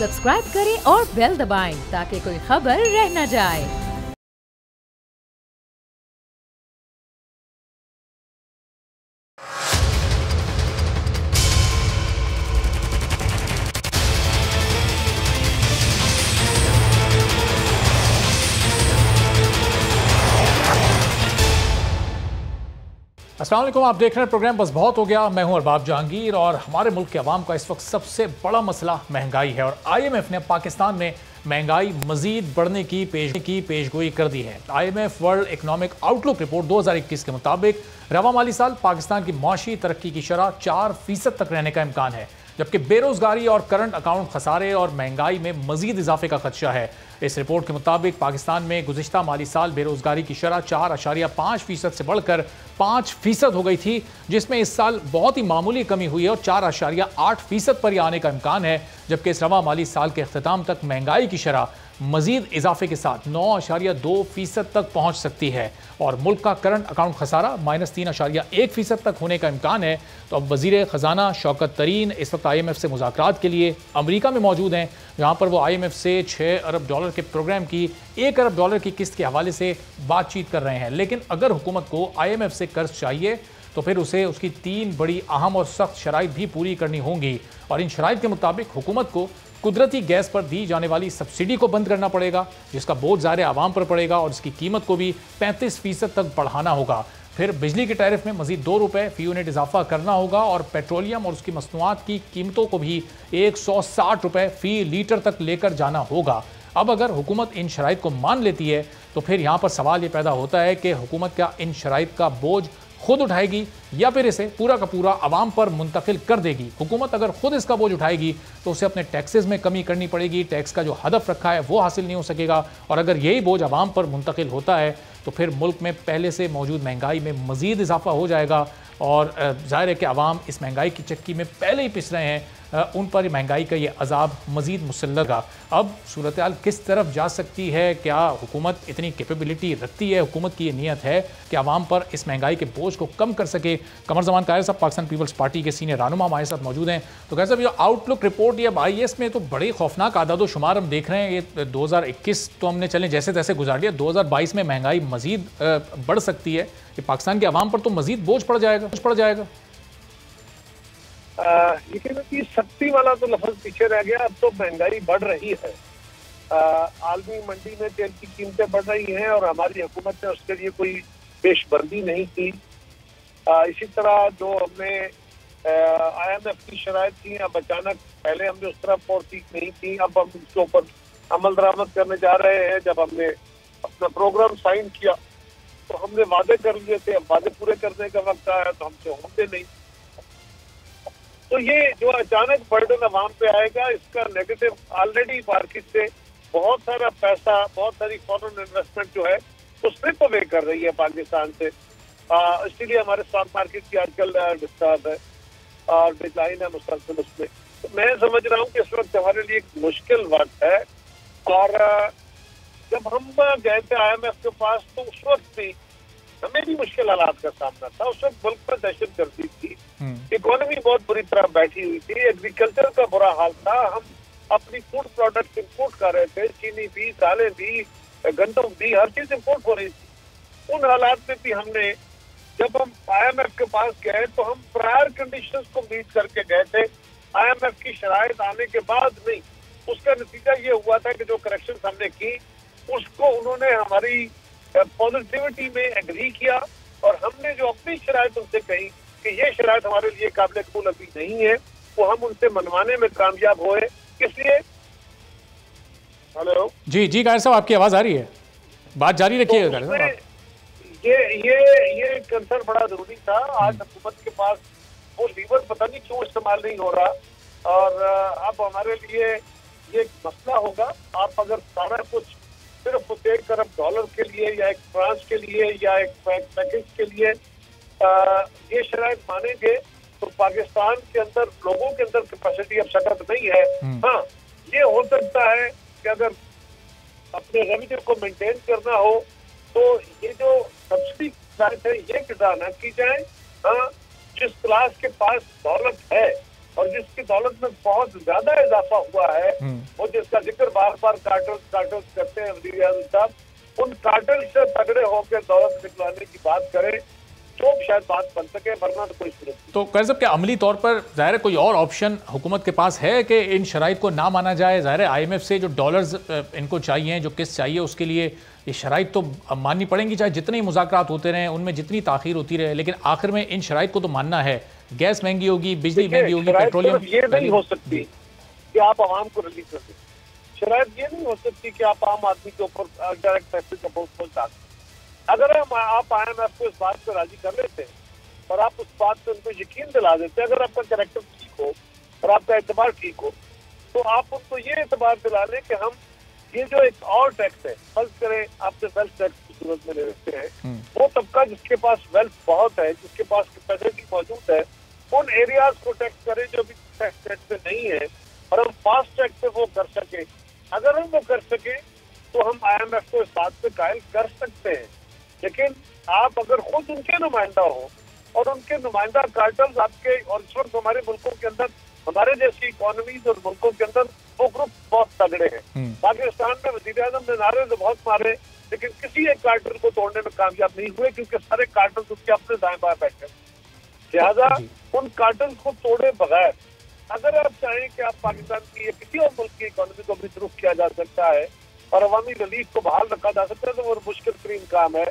Subscribe करें और bell दबाएं ताकि कोई खबर रह न जाए। अस्सलाम वालेकुम, आप देख रहे हैं प्रोग्राम बस बहुत हो गया। मैं हूं अरबाब जहांगीर और हमारे मुल्क के अवाम का इस वक्त सबसे बड़ा मसला महंगाई है और IMF ने पाकिस्तान में महंगाई मजीद बढ़ने की पेशगोई कर दी है। IMF world economic outlook report 2021 के मुताबिक रवा माली साल पाकिस्तान की माशी तरक्की की शरह 4% तक रहने का इम्कान है, जबकि बेरोजगारी और करंट अकाउंट खसारे और महंगाई में मजीद इजाफे का खदशा है। इस रिपोर्ट के मुताबिक पाकिस्तान में गुज़िश्ता माली साल बेरोजगारी की शरह 4.5% से बढ़कर 5% हो गई थी, जिसमें इस साल बहुत ही मामूली कमी हुई है और 4.8% पर यह आने का इम्कान है, जबकि इस रवा माली साल के अख्ताम तक महंगाई की शरह मजीद इजाफे के साथ 9.2% तक पहुंच सकती है और मुल्क का करंट अकाउंट खसारा -3.1% तक होने का इम्कान है। तो अब वजीर ख़जाना शौकत तरीन इस वक्त IMF से मुज़ाकरात के लिए अमरीका में मौजूद हैं, जहाँ पर वो IMF से $6 अरब के प्रोग्राम की $1 अरब की किस्त के हवाले से बातचीत कर रहे हैं। लेकिन अगर हुकूमत को IMF से कर्ज चाहिए तो फिर उसे उसकी 3 बड़ी अहम और सख्त शराइत भी पूरी करनी होंगी और इन शराइत के मुताबिक हुकूमत को कुदरती गैस पर दी जाने वाली सब्सिडी को बंद करना पड़ेगा, जिसका बोझ ज़ाहिर आवाम पर पड़ेगा और इसकी कीमत को भी 35% तक बढ़ाना होगा। फिर बिजली के टैरिफ में मजीद ₹2 फी यूनिट इजाफा करना होगा और पेट्रोलियम और उसकी मसनूआत की कीमतों को भी ₹160 फी लीटर तक लेकर जाना होगा। अब अगर हुकूमत इन शराइत को मान लेती है तो फिर यहाँ पर सवाल ये पैदा होता है कि हुकूमत क्या इन शराइत का बोझ खुद उठाएगी या फिर इसे पूरा का पूरा आवाम पर मुंतकिल कर देगी। हुकूमत अगर खुद इसका बोझ उठाएगी तो उसे अपने टैक्सेस में कमी करनी पड़ेगी, टैक्स का जो हदफ रखा है वो हासिल नहीं हो सकेगा और अगर यही बोझ आवाम पर मुंतकिल होता है तो फिर मुल्क में पहले से मौजूद महंगाई में मजीद इजाफा हो जाएगा और जाहिर है कि आवाम इस महंगाई की चक्की में पहले ही पिस रहे हैं, उन पर महंगाई का ये अजाब मजीद मुसल्लत होगा। अब सूरत हाल किस तरफ जा सकती है? क्या हुकूमत इतनी कैपेबिलिटी रखती है, हुकूमत की ये नीयत है कि आवाम पर इस महंगाई के बोझ को कम कर सके? कमर जमान कायर साहब पाकिस्तान पीपल्स पार्टी के सीनियर रहनुमा हमारे साथ मौजूद हैं। तो कैसे साहब, ये आउटलुक रिपोर्ट या IAS में तो बड़े खौफनाक आदादो शुमार हम देख रहे हैं। ये 2021 तो हमने चले जैसे तैसे गुजार लिया, 2022 में महंगाई मजीद बढ़ सकती है, कि पाकिस्तान के अवाम पर तो मजीद बोझ पड़ जाएगा। लेकिन सख्ती वाला तो लफ्ज पीछे रह गया। अब तो महंगाई बढ़ रही है, आलमी मंडी में तेल की कीमतें बढ़ रही हैं और हमारी हुकूमत ने उसके लिए कोई पेशबंदी नहीं की। इसी तरह जो हमने IMF की शराइत थी, अब अचानक पहले हमने उस तरह फोर्स नहीं की, अब हम उसके ऊपर अमल दरामद करने जा रहे हैं। जब हमने अपना प्रोग्राम साइन किया तो हमने वादे कर लिए थे, अब वादे पूरे करने का वक्त आया तो हमसे होते नहीं। तो ये जो अचानक बर्डन अवाम पे आएगा, इसका नेगेटिव ऑलरेडी मार्केट से बहुत सारा पैसा, बहुत सारी फॉरेन इन्वेस्टमेंट जो है वो स्लिप अवे कर रही है पाकिस्तान से। इसीलिए हमारे स्टॉक मार्केट की आजकल डिस्टर्ब है और डिक्लाइन है मुसलसल उसमें। तो मैं समझ रहा हूँ कि इस वक्त हमारे लिए एक मुश्किल वक्त है और जब हम गए थे IMF के पास तो उस वक्त भी हमें भी मुश्किल हालात का सामना था। उस वक्त मुल्क में दहशतगर्दी थी, इकोनॉमी बहुत बुरी तरह बैठी हुई थी, एग्रीकल्चर का बुरा हाल था, हम अपनी फूड प्रोडक्ट इम्पोर्ट कर रहे थे, चीनी भी, दालें भी, गंदम भी, हर चीज इम्पोर्ट हो रही थी। उन हालात में भी हमने, जब हम IMF के पास गए तो हम प्रायर कंडीशंस को मीट करके गए थे। IMF की शराइत आने के बाद नहीं, उसका नतीजा ये हुआ था कि जो करेक्शन हमने की उसको उन्होंने हमारी पॉजिटिविटी में एग्री किया और हमने जो अपनी शराइत उनसे कही कि ये शराइत हमारे लिए काबिल कबूल अभी नहीं है, वो हम उनसे मनवाने में कामयाब हुए। इसलिए हेलो जी कायर साहब, आपकी आवाज आ रही है, बात जारी रखिएगा। तो ये कंसर्न बड़ा जरूरी था। आज हुकूमत के पास वो लीवर पता नहीं क्यों इस्तेमाल नहीं हो रहा और अब हमारे लिए ये मसला होगा। आप अगर सारा कुछ सिर्फ $1 अरब के लिए या एक ट्रांस के लिए या एक पैकेज के लिए ये शराइत मानेंगे तो पाकिस्तान के अंदर लोगों के अंदर कैपेसिटी अब सख्त नहीं है। हाँ, ये हो सकता है कि अगर अपने रेवेन्यू को मेंटेन करना हो तो ये जो सब्सिडी है ये किसान की जाए। हाँ, जिस क्लास के पास दौलत है और जिसकी दौलत में बहुत ज्यादा इजाफा हुआ है, वो जिसका जिक्र बार बार कार्टल्स करते हैं वजीर आज़म साहब, उन कार्टल्स से तगड़े होकर दौलत निकलवाने की बात करें तो शायद बात बन सके, वरना तो कोई सूरत नहीं। तो कह सकते हैं अमली तौर पर ज़ाहिर है कोई और ऑप्शन हुकूमत के पास है कि इन शराइत को ना माना जाए? ज़ाहिर है IMF से जो डॉलर्स इनको चाहिए, जो किस्त चाहिए, उसके लिए ये शराइत तो माननी पड़ेंगी, चाहे जितने ही मुज़ाकरात होते रहें, उनमें जितनी ताख़ीर होती रहे, लेकिन आखिर में इन शराइत को तो मानना है। गैस महंगी होगी, बिजली महंगी होगी, पेट्रोलियम। ये नहीं हो सकती कि आप आवाम को रिलीज कर दें। शराइत ये नहीं हो सकती कि आप आम आदमी के ऊपर डायरेक्ट टैक्सेस का बोझ पहुंचा दें। अगर आप IMF को इस बात पर राजी कर लेते हैं और आप उस बात पे उनको यकीन दिला देते हैं, अगर आपका कैरेक्टर ठीक हो और आपका एतबार ठीक हो, तो आप उनको ये एतबार दिला लें कि हम ये जो एक और टैक्स है, फर्ज करें आपसे वेल्थ टैक्स की सूरत में ले लेते हैं, वो तबका जिसके पास वेल्थ बहुत है, जिसके पास कैपेसिटी मौजूद है, उन एरियाज को टैक्स करें जो भी टैक्स पे नहीं है, और हम फास्ट ट्रैक पे वो कर सके। अगर हम वो कर सके तो हम IMF को इस बात पे कायल कर सकते हैं। लेकिन आप अगर खुद उनके नुमाइंदा हो और उनके नुमाइंदा कार्टल्स आपके, और इस वक्त हमारे मुल्कों के अंदर, हमारे जैसी इकोनॉमीज और मुल्कों के अंदर वो ग्रुप बहुत तगड़े हैं। पाकिस्तान में वज़ीर आज़म ने नारे तो बहुत मारे, लेकिन किसी एक कार्टल को तोड़ने में कामयाब नहीं हुए, क्योंकि सारे कार्टल्स उसके अपने दाएं बाएं बैठे। लिहाजा उन कार्टल्स को तोड़े बगैर अगर आप चाहें कि आप पाकिस्तान की या किसी और मुल्क की इकोनॉमी को भी दुरुस्त किया जा सकता है और अवामी रिलीफ को बहाल रखा जा सकता है, तो वो मुश्किल तरीन काम है।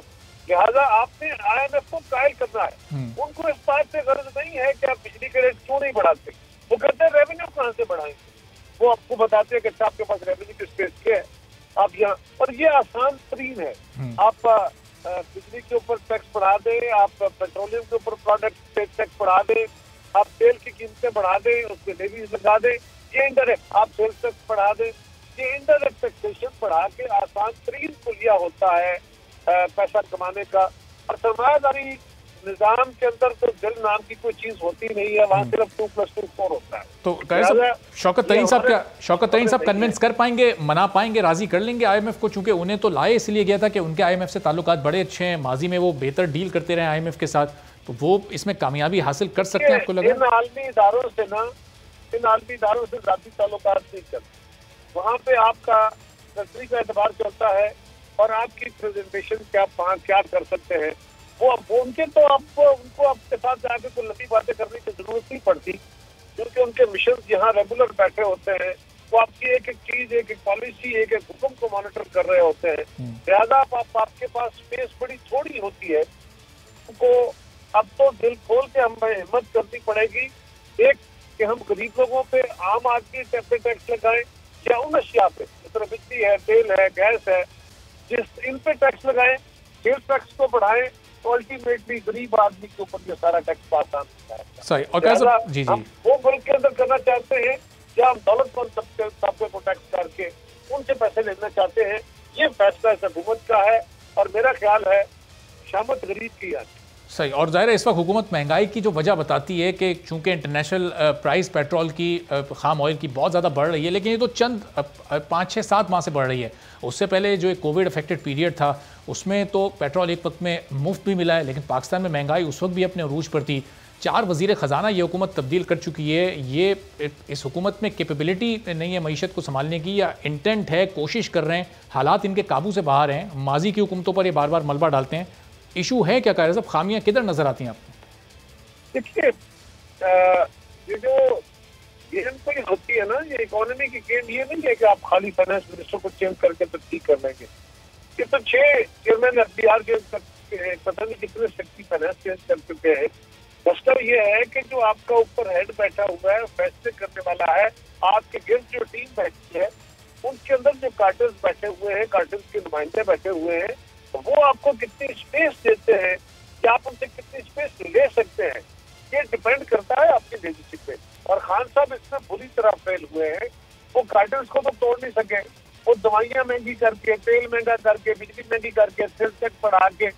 लिहाजा आपने IMF को कायल करना है। उनको इस बात से गर्ज नहीं है कि आप बिजली के रेट क्यों नहीं बढ़ाते। वो कहते हैं रेवेन्यू कहाँ से बढ़ाएंगे, वो आपको बताते हैं कि अच्छा आपके पास रेवेन्यू किस बेस के है, आप यहाँ, और ये आसान तरीन है। आप बिजली के ऊपर टैक्स बढ़ा दें, आप पेट्रोलियम के ऊपर प्रोडक्ट टैक्स बढ़ा दें, आप तेल की कीमतें बढ़ा दें, उस पर लेवीज लगा दें, ये इंडायरेक्ट, आप सेल्स टैक्स बढ़ा दें, ये इंडायरेक्ट टैक्सेशन बढ़ा के आसान तरीन कुलिया होता है पैसा कमाने का। और सरमायादारी निजाम के अंदर तो दिल नाम की कोई चीज होती नहीं है, वहाँ सिर्फ 2+2=4 होता है। तो शौकत तरीन साहब कन्विंस कर पाएंगे, मना पाएंगे, राजी कर लेंगे IMF को? चूंकि उन्हें तो लाए इसलिए गया था कि उनके IMF से ताल्लुकात बड़े अच्छे हैं, माजी में वो बेहतर डील करते रहे IMF के साथ, तो वो इसमें कामयाबी हासिल कर सकते हैं, आपको लगा? इन आलमी इदारों से जाती ताल्लुकात नहीं चलते। वहाँ पे आपका कंट्री का एतबार चलता है और आपकी प्रेजेंटेशन क्या कर सकते हैं, वो उनके तो उनको आपके साथ जाके कोई लंबी बातें करने की जरूरत नहीं पड़ती, क्योंकि उनके मिशन यहाँ रेगुलर बैठे होते हैं। वो आपकी एक एक चीज, एक एक पॉलिसी, एक एक हुक्म को मॉनिटर कर रहे होते हैं। लिहाजा आपके पास स्पेस बड़ी थोड़ी होती है। उनको अब तो दिल खोल के हमें हिम्मत करनी पड़ेगी, एक कि हम गरीब लोगों पे, आम आदमी पे टैक्स लगाएं, या उन अशिया पे, जिस बिजली है, तेल है, गैस है, इन पे टैक्स लगाएं, सेल्स टैक्स को बढ़ाएं, तो अल्टीमेटली गरीब आदमी के ऊपर ये सारा टैक्स पास होता है। सही। और जी हम वो मुल्क के अंदर करना चाहते हैं या हम दौलतमंद तबके को टैक्स करके उनसे पैसे लेना चाहते हैं, ये फैसला इस हुकूमत का है और मेरा ख्याल है शामत गरीब की है। सही। और ज़ाहिर है इस वक्त हुकूमत महंगाई की जो वजह बताती है कि चूँकि इंटरनेशनल प्राइस पेट्रोल की, खाम ऑयल की बहुत ज़्यादा बढ़ रही है, लेकिन ये तो चंद 5-6-7 माह से बढ़ रही है। उससे पहले जो एक कोविड अफेक्टेड पीरियड था उसमें तो पेट्रोल एक वक्त में मुफ्त भी मिला है, लेकिन पाकिस्तान में महंगाई उस वक्त भी अपने अरूज पर थी। 4 वज़ीर ख़जाना ये हुकूमत तब्दील कर चुकी है। ये इस हुकूमत में कैपेबिलिटी नहीं है मईशत को संभालने की, या इंटेंट है, कोशिश कर रहे हैं, हालात इनके काबू से बाहर हैं, माजी की हुकूमतों पर ये बार बार मलबा डालते हैं? इशू है क्या कायद साहब? खामियां किधर नजर आती हैं आपको? देखिए, ये जो गेम कोई होती है ना, ये इकोनॉमी की गेम ये नहीं है कि आप खाली फाइनेंस मिनिस्टर को चेंज करके तो ठीक कर लेंगे। ये तो 6 चेयरमैन FDR के पता नहीं कितने सेक्रेटरी फाइनेंस चेंज कर चुके हैं। मसला ये है कि जो आपका ऊपर हेड बैठा हुआ है, फैसले करने वाला है, आपके गिर्द जो टीम बैठी है, उनके अंदर जो कार्टल्स बैठे हुए हैं, कार्टल्स के नुमाइंदे बैठे हुए हैं, वो आपको कितनी स्पेस देते हैं या आप उनसे कितनी स्पेस ले सकते हैं, ये डिपेंड करता है आपकी लीडरशिप पे। और खान साहब इसमें बुरी तरह फेल हुए हैं। वो कार्टल्स को तो तोड़ नहीं सके, वो दवाइयां महंगी करके, तेल महंगा करके, बिजली महंगी करके, सेल्स टैक्स बढ़ा के,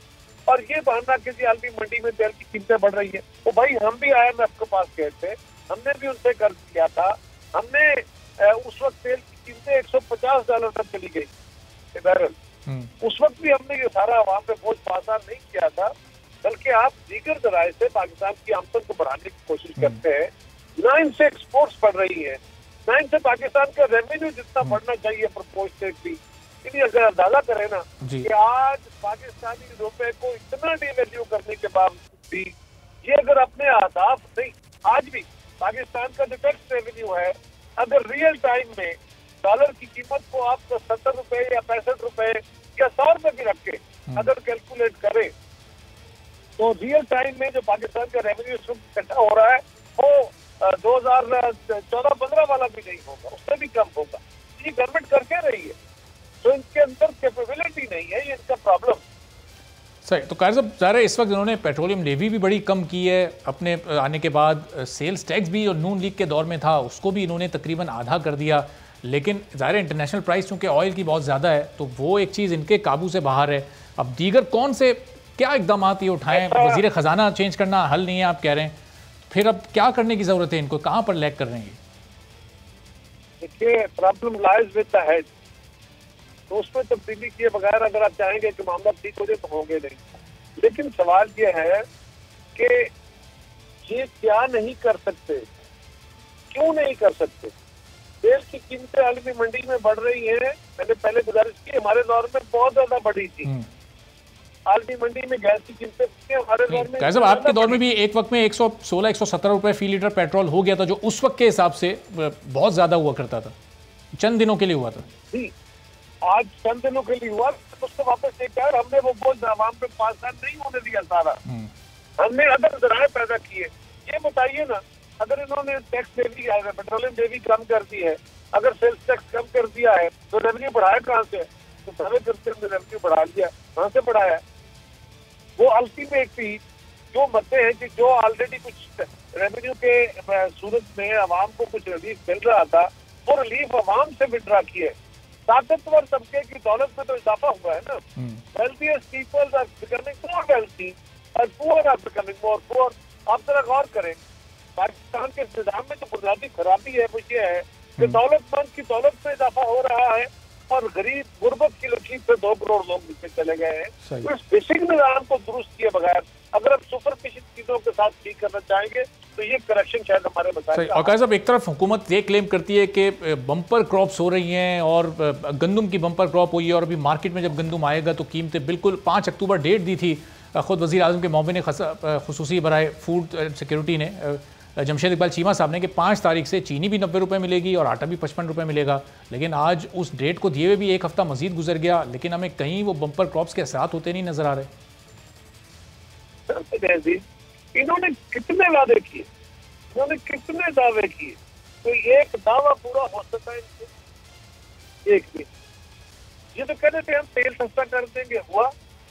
और ये बहाना कि जी आलमी मंडी में तेल की कीमतें बढ़ रही है। तो भाई हम भी IMF के पास गए थे, हमने भी उनसे कर्ज किया था, हमने उस वक्त तेल की कीमतें $150 तक चली गई बैरल। उस वक्त भी हमने ये सारा वहाँ पे बोझ पासा नहीं किया था, बल्कि आप दीगर जराए से पाकिस्तान की आमदन को बढ़ाने की कोशिश करते हैं। 9 से एक्सपोर्ट्स बढ़ रही है, 9 से पाकिस्तान का रेवेन्यू जितना बढ़ना चाहिए प्रोपोर्शनेटली। इसलिए अगर अंदाजा करें ना कि आज पाकिस्तानी रुपए को इतना डिवैल्यू करने के बावजूद भी ये अगर अपने आदाफ नहीं, आज भी पाकिस्तान का जो टैक्स रेवेन्यू है, अगर रियल टाइम में डॉलर की कीमत को आप 70 रुपए या 65 रुपए या 100 रुपए भी रख के अगर कैलकुलेट करें तो रियल टाइम में जो पाकिस्तान का रेवेन्यू इकट्ठा हो रहा है वो 2014-15 वाला भी नहीं होगा, उससे भी कम होगा। ये गवर्नमेंट करके रही है, तो इनके अंदर कैपेबिलिटी नहीं है, ये इनका प्रॉब्लम। सही। तो कार साहब ज़ाहिर है इस वक्त इन्होंने पेट्रोलियम लेवी भी बड़ी कम की है अपने आने के बाद, सेल्स टैक्स भी जो नून लीग के दौर में था उसको भी इन्होंने तकरीबन आधा कर दिया, लेकिन ज़ाहिर है इंटरनेशनल प्राइस चूँकि ऑयल की बहुत ज़्यादा है तो वो एक चीज़ इनके काबू से बाहर है। अब दीगर कौन से क्या इकदाम ये उठाएं? वजीर ख़जाना चेंज करना हल नहीं है आप कह रहे हैं, फिर अब क्या करने की ज़रूरत है इनको, कहाँ पर लैग कर रहे हैं? देखिए, problem lies with the head, तो उसमें तब्दीली किए बगैर अगर आप चाहेंगे कि मामला ठीक हो जाए तो होंगे नहीं। लेकिन सवाल ये है कि ये क्या नहीं कर सकते, क्यों नहीं कर सकते? तेल की कीमतें आलमी मंडी में बढ़ रही हैं, मैंने पहले गुजारिश की, हमारे दौर में बहुत ज्यादा बढ़ी थी। आलमी मंडी में गैस की कीमतें हमारे दौर में, कैसे आपके दौर में भी एक वक्त में 116-117 रुपए फी लीटर पेट्रोल हो गया था, जो उस वक्त के हिसाब से बहुत ज्यादा हुआ करता था, चंद दिनों के लिए हुआ था जी। आज चंद दिनों के लिए हुआ, उसको वापस लेकर आए। हमने वो बोझ आवाम पे 5 साल नहीं होने दिया सारा। हमने अगर जराए पैदा किए, ये बताइए ना, अगर इन्होंने टैक्स लेवी पेट्रोलियम लेवी कम कर दी है, अगर सेल्स टैक्स कम कर दिया है, तो रेवेन्यू बढ़ाया कहाँ से? तो दावे करते हमने रेवेन्यू बढ़ा लिया, कहाँ से बढ़ाया? वो अल्टीमेटली जो मते हैं कि जो ऑलरेडी कुछ रेवेन्यू के सूरत में आवाम को कुछ रिलीफ मिल रहा था, वो रिलीफ आवाम से विड्रा किए। ताकतवर तबके की दौलत में तो इजाफा हुआ है ना। Wealthiest peoples are becoming more wealthy और poor are becoming more poor. आप जरा गौर करें, पाकिस्तान के निजाम में जो बुनियादी खराबी है वो ये है कि दौलतमंद की दौलत में इजाफा हो रहा है और गरीब गुर्बत की लकीर से 2 करोड़ लोग नीचे चले गए हैं। तो इस बेसिक निजाम को दुरुस्त किए बगैर अगर हम सुपरफिशियल चीजों के साथ ठीक करना चाहेंगे तो ये करेक्शन शायद हमारे बताएं। और साहब एक तरफ हुकूमत ये क्लेम करती है कि बम्पर क्रॉप्स हो रही हैं और गंदम की बम्पर क्रॉप हुई है, और अभी मार्केट में जब गंदम आएगा तो कीमतें बिल्कुल 5 अक्टूबर डेट दी थी खुद वज़ीर आज़म के मोमिन खुसूसी बराए फूड सिक्योरिटी ने, जमशेद इकबाल चीमा साहब ने, कि 5 तारीख से चीनी भी 90 रुपये मिलेगी और आटा भी 55 रुपये मिलेगा। लेकिन आज उस डेट को दिए हुए भी एक हफ्ता मजीद गुजर गया, लेकिन हमें कहीं वो बम्पर क्रॉप्स के असरात होते नहीं नजर आ रहे। इन्होंने कितने वादे किए, इन्होंने कितने दावे किए, तो एक दावा पूरा हो सकता है इनसे? एक भी। ये तो कहते थे हम तेल सस्ता कर देंगे, हुआ?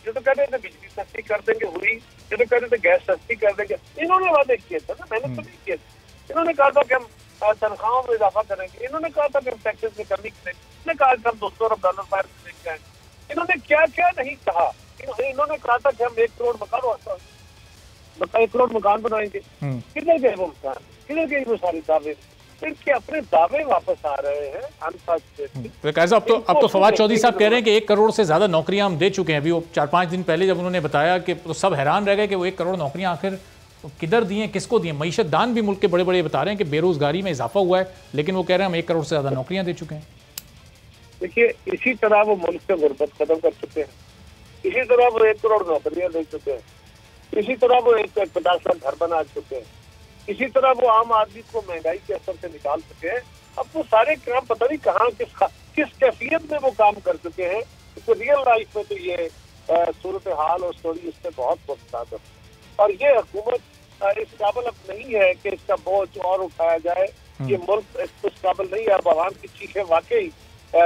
ये तो कहते थे बिजली सस्ती कर देंगे, हुई? ये तो कहते थे गैस सस्ती कर देंगे। इन्होंने वादे किए थे ना, मैंने तो नहीं किए थे। इन्होंने कहा था कि हम तनख्वाहों में इजाफा करेंगे, इन्होंने कहा था कि हम टैक्सेस में कमी करेंगे, इन्होंने कहा कि हम $200 अरब बाहर से लेके आएंगे। इन्होंने क्या क्या नहीं कहा। इन्होंने कहा था कि हम 1 करोड़ मकान 1 करोड़ मकान बनाएंगे। किधर गए वो मकान, किधर गए वो सारे दावे? इनके अपने दावे वापस आ रहे हैं। अब तो फवाद चौधरी साहब कह रहे हैं कि 1 करोड़ से ज्यादा नौकरियां हम दे चुके हैं। अभी वो 4-5 दिन पहले जब उन्होंने बताया कि तो सब हैरान रह गए कि वो 1 करोड़ नौकरियां आखिर तो किधर दी हैं, किसको दी हैं? मईशत दान भी मुल्क के बड़े बड़े बता रहे हैं कि बेरोजगारी में इजाफा हुआ है, लेकिन वो कह रहे हैं हम 1 करोड़ से ज्यादा नौकरियां दे चुके हैं। देखिए, इसी तरह वो मुल्क से गुर्बत खत्म कर चुके हैं, इसी तरह वो 1 करोड़ नौकरियां दे चुके हैं, इसी तरह वो 50 लाख घर बना चुके हैं, इसी तरह वो आम आदमी को महंगाई के असर से निकाल चुके हैं। अब वो सारे काम पता नहीं कहाँ किस कैफियत में वो काम कर चुके हैं। तो रियल लाइफ में तो ये सूरत हाल और स्टोरी इससे बहुत मुख्तलिफ है, और ये हुकूमत इस काबिल अब नहीं है कि इसका बोझ और उठाया जाए। ये मुल्क इस काबिल नहीं है। अब आवाम की चीखें वाकई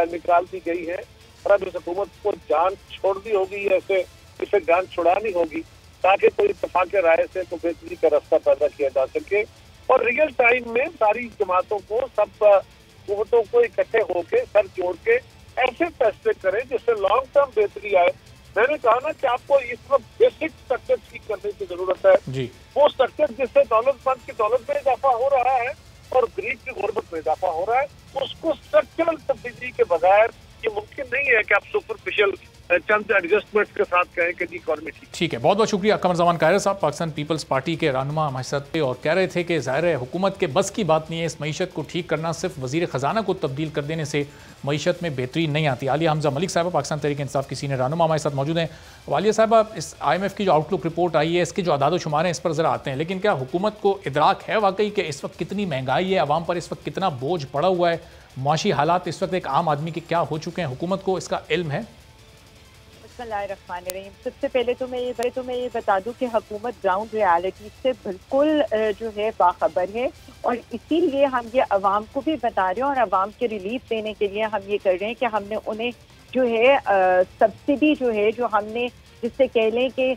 निकाल दी गई है, और अब इस हुकूमत को जान छोड़ दी होगी, ऐसे इसे जान छुड़ानी होगी ताकि कोई इत्तेफाक राय से तो बेहतरी का रास्ता पैदा किया जा सके, और रियल टाइम में सारी जमातों को, सब कुव्वतों को इकट्ठे होके सर जोड़ के ऐसे फैसले करें जिससे लॉन्ग टर्म बेहतरी आए। मैंने कहा ना कि आपको इस वक्त बेसिक स्ट्रक्चर ठीक करने की जरूरत है जी। वो स्ट्रक्चर जिससे दौलतमंद की दौलत में इजाफा हो रहा है और गरीब की गुर्बत में इजाफा हो रहा है, उसको स्ट्रक्चरल तब्दीली के बगैर ये मुमकिन नहीं है कि आप सुपरफिशियल चंद एडजस्टमेंट के साथ कहें कि जी इकॉनमी ठीक है। बहुत बहुत शुक्रिया कमर जमान कायरा साहब, पाकिस्तान पीपल्स पार्टी के रहनुमा हमारे साथ थे और कह रहे थे कि ज़ाहिर है हुकूमत के बस की बात नहीं है इस मईशत को ठीक करना, सिर्फ वज़ीर ख़जाना को तब्दील कर देने से मईशत में बेहतरी नहीं आती। आलिया हमजा मलिक साहब पाकिस्तान तहरीक इंसाफ की सीनियर रहनुमा हमारे साथ मौजूद हैं। वालिया साहब, इस IMF की जो आउटलुक रिपोर्ट आई है इसके जो आदाद शुमार हैं इस पर ज़रा आते हैं, लेकिन क्या हुकूमत को इदराक है वाकई कि इस वक्त कितनी महंगाई है, आवाम पर इस वक्त कितना बोझ पड़ा हुआ है, मुआशी हालात इस वक्त एक आम आदमी के क्या हो चुके हैं, हुकूमत को इसका इल्म है? सबसे पहले तो मैं ये बता दूं कि हुकूमत ग्राउंड रियलिटी से बिल्कुल जो है बाखबर है और इसीलिए हम ये अवाम को भी बता रहे हैं और अवाम के रिलीफ देने के लिए हम ये कर रहे हैं कि हमने उन्हें जो है सब्सिडी जो है जो हमने जिससे कह लें कि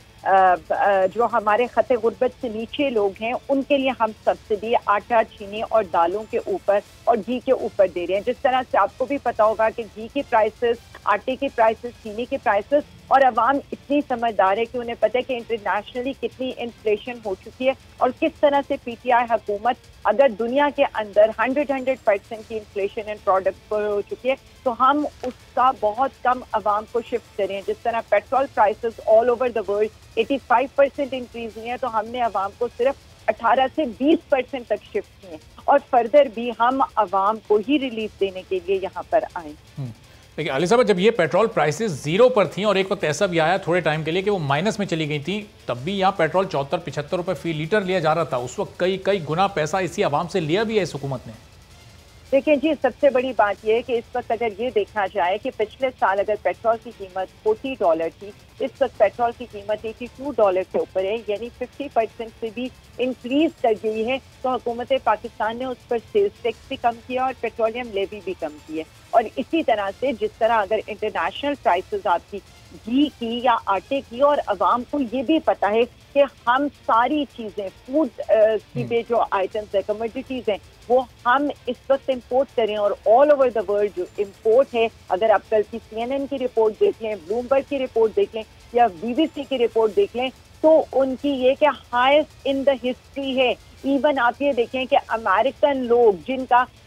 जो हमारे खते गुर्बत से नीचे लोग हैं उनके लिए हम सब्सिडी आटा, चीनी और दालों के ऊपर और घी के ऊपर दे रहे हैं। जिस तरह से आपको भी पता होगा कि घी के प्राइसेस, आटे के प्राइसेस, चीनी के प्राइसेस, और अवाम इतनी समझदार है कि उन्हें पता है कि इंटरनेशनली कितनी इन्फ्लेशन हो चुकी है और किस तरह से PTI हुकूमत अगर दुनिया के अंदर 100% की इन्फ्लेशन इन प्रोडक्ट पर हो चुकी है तो हम उसका बहुत कम अवाम को शिफ्ट करें। जिस तरह petrol prices all over the world 85% increase हुई है तो हमने अवाम को सिर्फ 18 से 20% तक शिफ्ट किए और फर्दर भी हम अवाम को ही रिलीफ देने के लिए यहाँ पर आए। देखिए अली साहब, जब ये पेट्रोल प्राइसेस जीरो पर थी और एक वक्त ऐसा भी आया थोड़े टाइम के लिए कि वो माइनस में चली गई थी, तब भी यहाँ पेट्रोल 74-75 रुपए फी लीटर लिया जा रहा था। उस वक्त कई गुना पैसा इसी आवाम से लिया भी है इस हुकूमत ने। देखिए जी, सबसे बड़ी बात यह है कि इस वक्त अगर ये देखा जाए कि पिछले साल अगर पेट्रोल की कीमत $40 थी, इस वक्त पेट्रोल की कीमत $82 के ऊपर है, यानी 50% से भी इंक्रीज कर गई है। तो हुकूमत पाकिस्तान ने उस पर सेल्स टैक्स भी कम किया और पेट्रोलियम लेवी भी कम की है। और इसी तरह से जिस तरह अगर इंटरनेशनल प्राइसेस आपकी घी की या आटे की, और अवाम को ये भी पता है कि हम सारी चीज़ें फूड की जो आइटम्स है, कमोडिटीज़ हैं, वो हम इस वक्त इम्पोर्ट करें और ऑल ओवर द वर्ल्ड जो इम्पोर्ट है, अगर आप कल की CNN की रिपोर्ट देख लें, ब्लूमबर्ग की रिपोर्ट देख लें या BBC की रिपोर्ट देख लें, तो उनकी ये कि हाईएस्ट इन द हिस्ट्री है। इवन आप ये देखें कि अमेरिकन लोग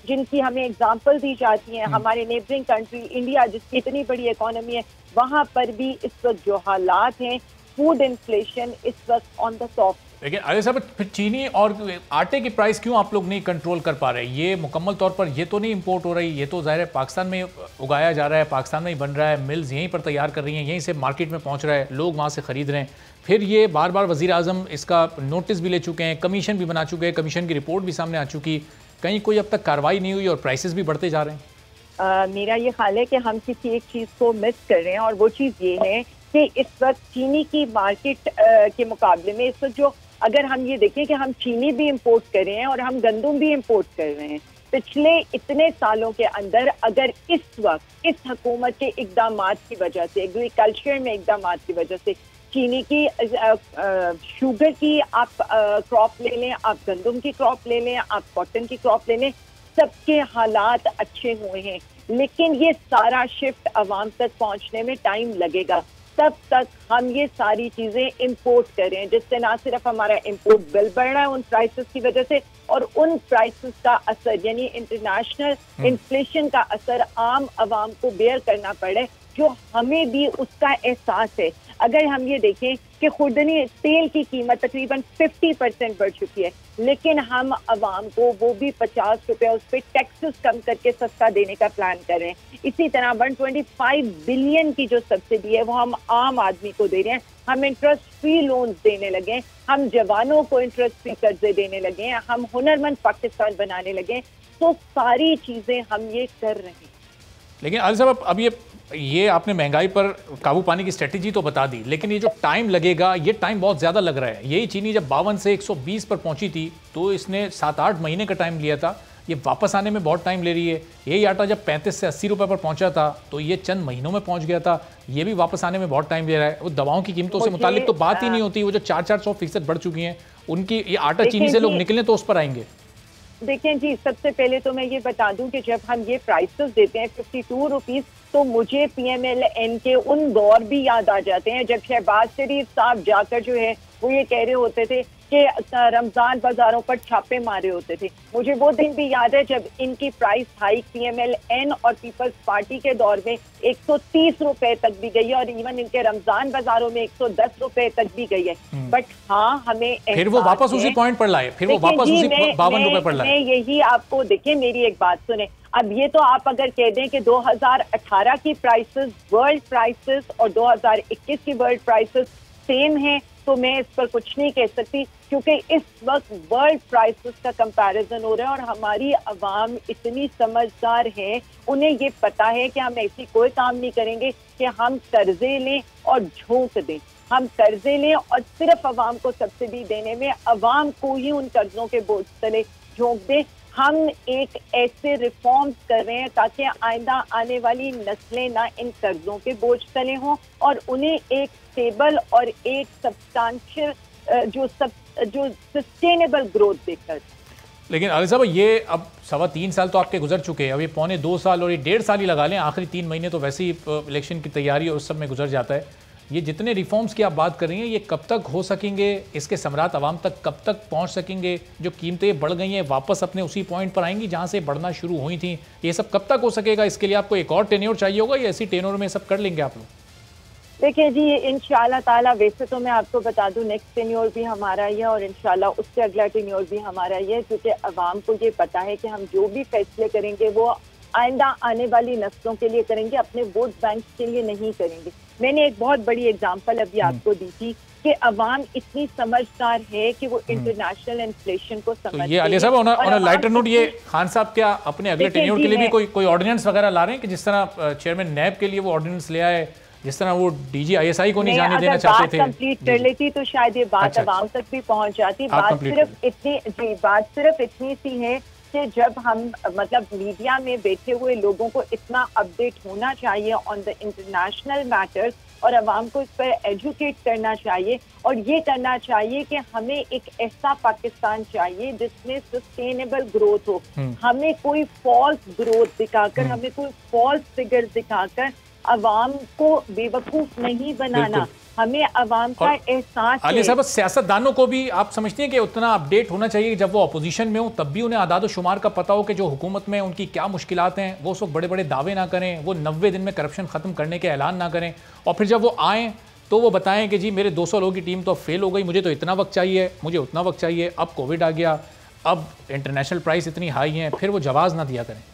जिनकी हमें एग्जांपल दी जाती है, हमारे नेबरिंग कंट्री इंडिया जिसकी इतनी बड़ी इकोनॉमी है, वहाँ पर भी इस वक्त जो हालात हैं, फूड इन्फ्लेशन इस वक्त ऑन द टॉप। लेकिन अली साहब, फिर चीनी और आटे की प्राइस क्यों आप लोग नहीं कंट्रोल कर पा रहे? ये मुकम्मल तौर पर ये तो नहीं इंपोर्ट हो रही, ये तो ज़ाहिर है पाकिस्तान में उगाया जा रहा है, पाकिस्तान में ही बन रहा है, मिल्स यहीं पर तैयार कर रही हैं, यहीं से मार्केट में पहुंच रहा है, लोग वहाँ से ख़रीद रहे हैं। फिर ये बार बार वज़ीर आज़म इसका नोटिस भी ले चुके हैं, कमीशन भी बना चुके हैं, कमीशन की रिपोर्ट भी सामने आ चुकी, कहीं कोई अब तक कार्रवाई नहीं हुई और प्राइसेस भी बढ़ते जा रहे हैं। मेरा ये ख्याल है कि हम किसी एक चीज़ को मिस कर रहे हैं और वो चीज़ ये है कि इस वक्त चीनी की मार्केट के मुकाबले में इस वक्त जो, अगर हम ये देखें कि हम चीनी भी इंपोर्ट कर रहे हैं और हम गंदम भी इंपोर्ट कर रहे हैं, पिछले इतने सालों के अंदर अगर इस वक्त इस हुकूमत के इकदामात की वजह से, एग्रीकल्चर में इकदामात की वजह से, चीनी की, शुगर की आप क्रॉप ले लें, आप गंदम की क्रॉप ले लें, आप कॉटन की क्रॉप ले लें, सबके हालात अच्छे हुए हैं, लेकिन ये सारा शिफ्ट अवाम तक पहुंचने में टाइम लगेगा। तब तक हम ये सारी चीजें इंपोर्ट करें, जिससे ना सिर्फ हमारा इंपोर्ट बिल बढ़ रहा है उन प्राइसेस की वजह से, और उन प्राइसेस का असर यानी इंटरनेशनल इन्फ्लेशन का असर आम आवाम को बेयर करना पड़े, जो हमें भी उसका एहसास है। अगर हम ये देखें कि खुर्दनी तेल की कीमत तकरीबन 50% बढ़ चुकी है, लेकिन हम आवाम को वो भी 50 रुपये उस पर टैक्सेस कम करके सस्ता देने का प्लान कर रहे हैं। इसी तरह 125 बिलियन की जो सब्सिडी है वो हम आम आदमी को दे रहे हैं। हम इंटरेस्ट फ्री लोन्स देने लगे, हम जवानों को इंटरेस्ट फ्री कर्जे देने लगे, हम हुनरमंद पाकिस्तान बनाने लगे। तो सारी चीजें हम ये कर रहे हैं। लेकिन अली साहब, अब ये आपने महंगाई पर काबू पाने की स्ट्रेटजी तो बता दी, लेकिन ये जो टाइम लगेगा, ये टाइम बहुत ज़्यादा लग रहा है। यही चीनी जब 52 से 120 पर पहुंची थी तो इसने 7-8 महीने का टाइम लिया था, ये वापस आने में बहुत टाइम ले रही है। यही आटा जब 35 से 80 रुपए पर पहुंचा था तो ये चंद महीनों में पहुंच गया था, ये भी वापस आने में बहुत टाइम ले रहा है। वो दवाओं की कीमतों से मुतालिक तो बात ही नहीं होती, वो जो 400-400% बढ़ चुकी हैं उनकी, ये आटा चीनी से लोग निकलें तो उस पर आएंगे। देखें जी, सबसे पहले तो मैं ये बता दूं कि जब हम ये प्राइसेस देते हैं 52 रुपीज़, तो मुझे PMLN के उन दौर भी याद आ जाते हैं जब शहबाज शरीफ साहब जाकर जो है वो ये कह रहे होते थे कि रमजान बाजारों पर छापे मारे होते थे। मुझे वो दिन भी याद है जब इनकी प्राइस हाइक PMLN और पीपल्स पार्टी के दौर में 130 रुपए तक भी गई है और इवन इनके रमजान बाजारों में 110 रुपए तक भी गई है। बट हाँ, हमें फिर वो वापस उसी पॉइंट पर लाए, फिर वो वापस उसी 52 रुपए पर लाए। मैं यही आपको, देखिए मेरी एक बात सुने, अब ये तो आप अगर कह दें कि 2018 की प्राइसेस, वर्ल्ड प्राइसेस और 2021 की वर्ल्ड प्राइसेस सेम हैं, तो मैं इस पर कुछ नहीं कह सकती, क्योंकि इस वक्त वर्ल्ड प्राइसेस का कंपैरिजन हो रहा है और हमारी अवाम इतनी समझदार है, उन्हें ये पता है कि हम ऐसी कोई काम नहीं करेंगे कि हम कर्जे लें और झोंक दें। हम कर्जे लें और सिर्फ अवाम को सब्सिडी देने में अवाम को ही उन कर्जों के बोझ तले झोंक दें। हम एक ऐसे रिफॉर्म्स कर रहे हैं ताकि आइंदा आने वाली नस्लें ना इन कर्जों के बोझ तले हों और उन्हें एक स्टेबल और एक सब्सटेंशियल जो सस्टेनेबल ग्रोथ देकर। लेकिन आलिया साहब, ये अब 3.25 साल तो आपके गुजर चुके हैं, अब ये 1.25 साल और ये 1.5 साल ही लगा लें, आखिरी 3 महीने तो वैसे ही इलेक्शन की तैयारी और उस सब में गुजर जाता है। ये जितने रिफॉर्म्स की आप बात कर रही हैं, ये कब तक हो सकेंगे? इसके समरात आवाम तक कब तक पहुंच सकेंगे? जो कीमतें बढ़ गई हैं वापस अपने उसी पॉइंट पर आएंगी जहां से बढ़ना शुरू हुई थी? ये सब कब तक हो सकेगा? इसके लिए आपको एक और टेन्योर चाहिए होगा या ऐसी टेन्योर में सब कर लेंगे आप लोग? देखिए जी, इंशाल्लाह ताला, वैसे तो मैं आपको बता दूं नेक्स्ट टेन्योर भी हमारा ही है और इंशाल्लाह उससे अगला टेन्योर भी हमारा ही है, क्योंकि अवाम को ये पता है कि हम जो भी फैसले करेंगे वो आइंदा आने वाली नस्लों के लिए करेंगे, अपने वोट बैंक के लिए नहीं करेंगे। मैंने एक बहुत बड़ी एग्जांपल अभी आपको दी थी कि अवाम इतनी समझदार है कि वो इंटरनेशनल इन्फ्लेशन को समझ। तो ये आलिया साहब, ऑन अ लाइटर नोट, ये खान साहब क्या अपने अगले टेन्योर के लिए भी कोई ऑर्डिनेंस वगैरह ला रहे हैं कि जिस तरह चेयरमैन नैब के लिए वो ऑर्डिनेंस ले आए, जिस तरह वो DG ISI को नहीं जाने देना चाहते थे? कंप्लीट कर लेती तो शायद ये बात अवाम तक भी पहुंच जाती। बात सिर्फ इतनी सी है कि जब हम मतलब मीडिया में बैठे हुए लोगों को इतना अपडेट होना चाहिए ऑन द इंटरनेशनल मैटर्स और अवाम को इस पर एजुकेट करना चाहिए और ये करना चाहिए कि हमें एक ऐसा पाकिस्तान चाहिए जिसमें सस्टेनेबल ग्रोथ हो। हमें कोई फॉल्स ग्रोथ दिखाकर, हमें कोई फॉल्स फिगर दिखाकर अवाम को बेवकूफ नहीं बनाना। हमें अवाम का एहसास। आलिया साहब, सियासतदानों को भी आप समझते हैं कि उतना अपडेट होना चाहिए जब वो अपोजिशन में हो, तब भी उन्हें आदाद शुमार का पता हो कि जो हुकूमत में उनकी क्या मुश्किलात हैं, वो सब बड़े बड़े दावे ना करें, वो 90 दिन में करप्शन खत्म करने के ऐलान ना करें और फिर जब वो आएँ तो वो बताएं कि जी मेरे 200 लोगों की टीम तो फेल हो गई, मुझे तो इतना वक्त चाहिए, मुझे उतना वक्त चाहिए, अब कोविड आ गया, अब इंटरनेशनल प्राइस इतनी हाई हैं, फिर वो जवाब ना दिया करें।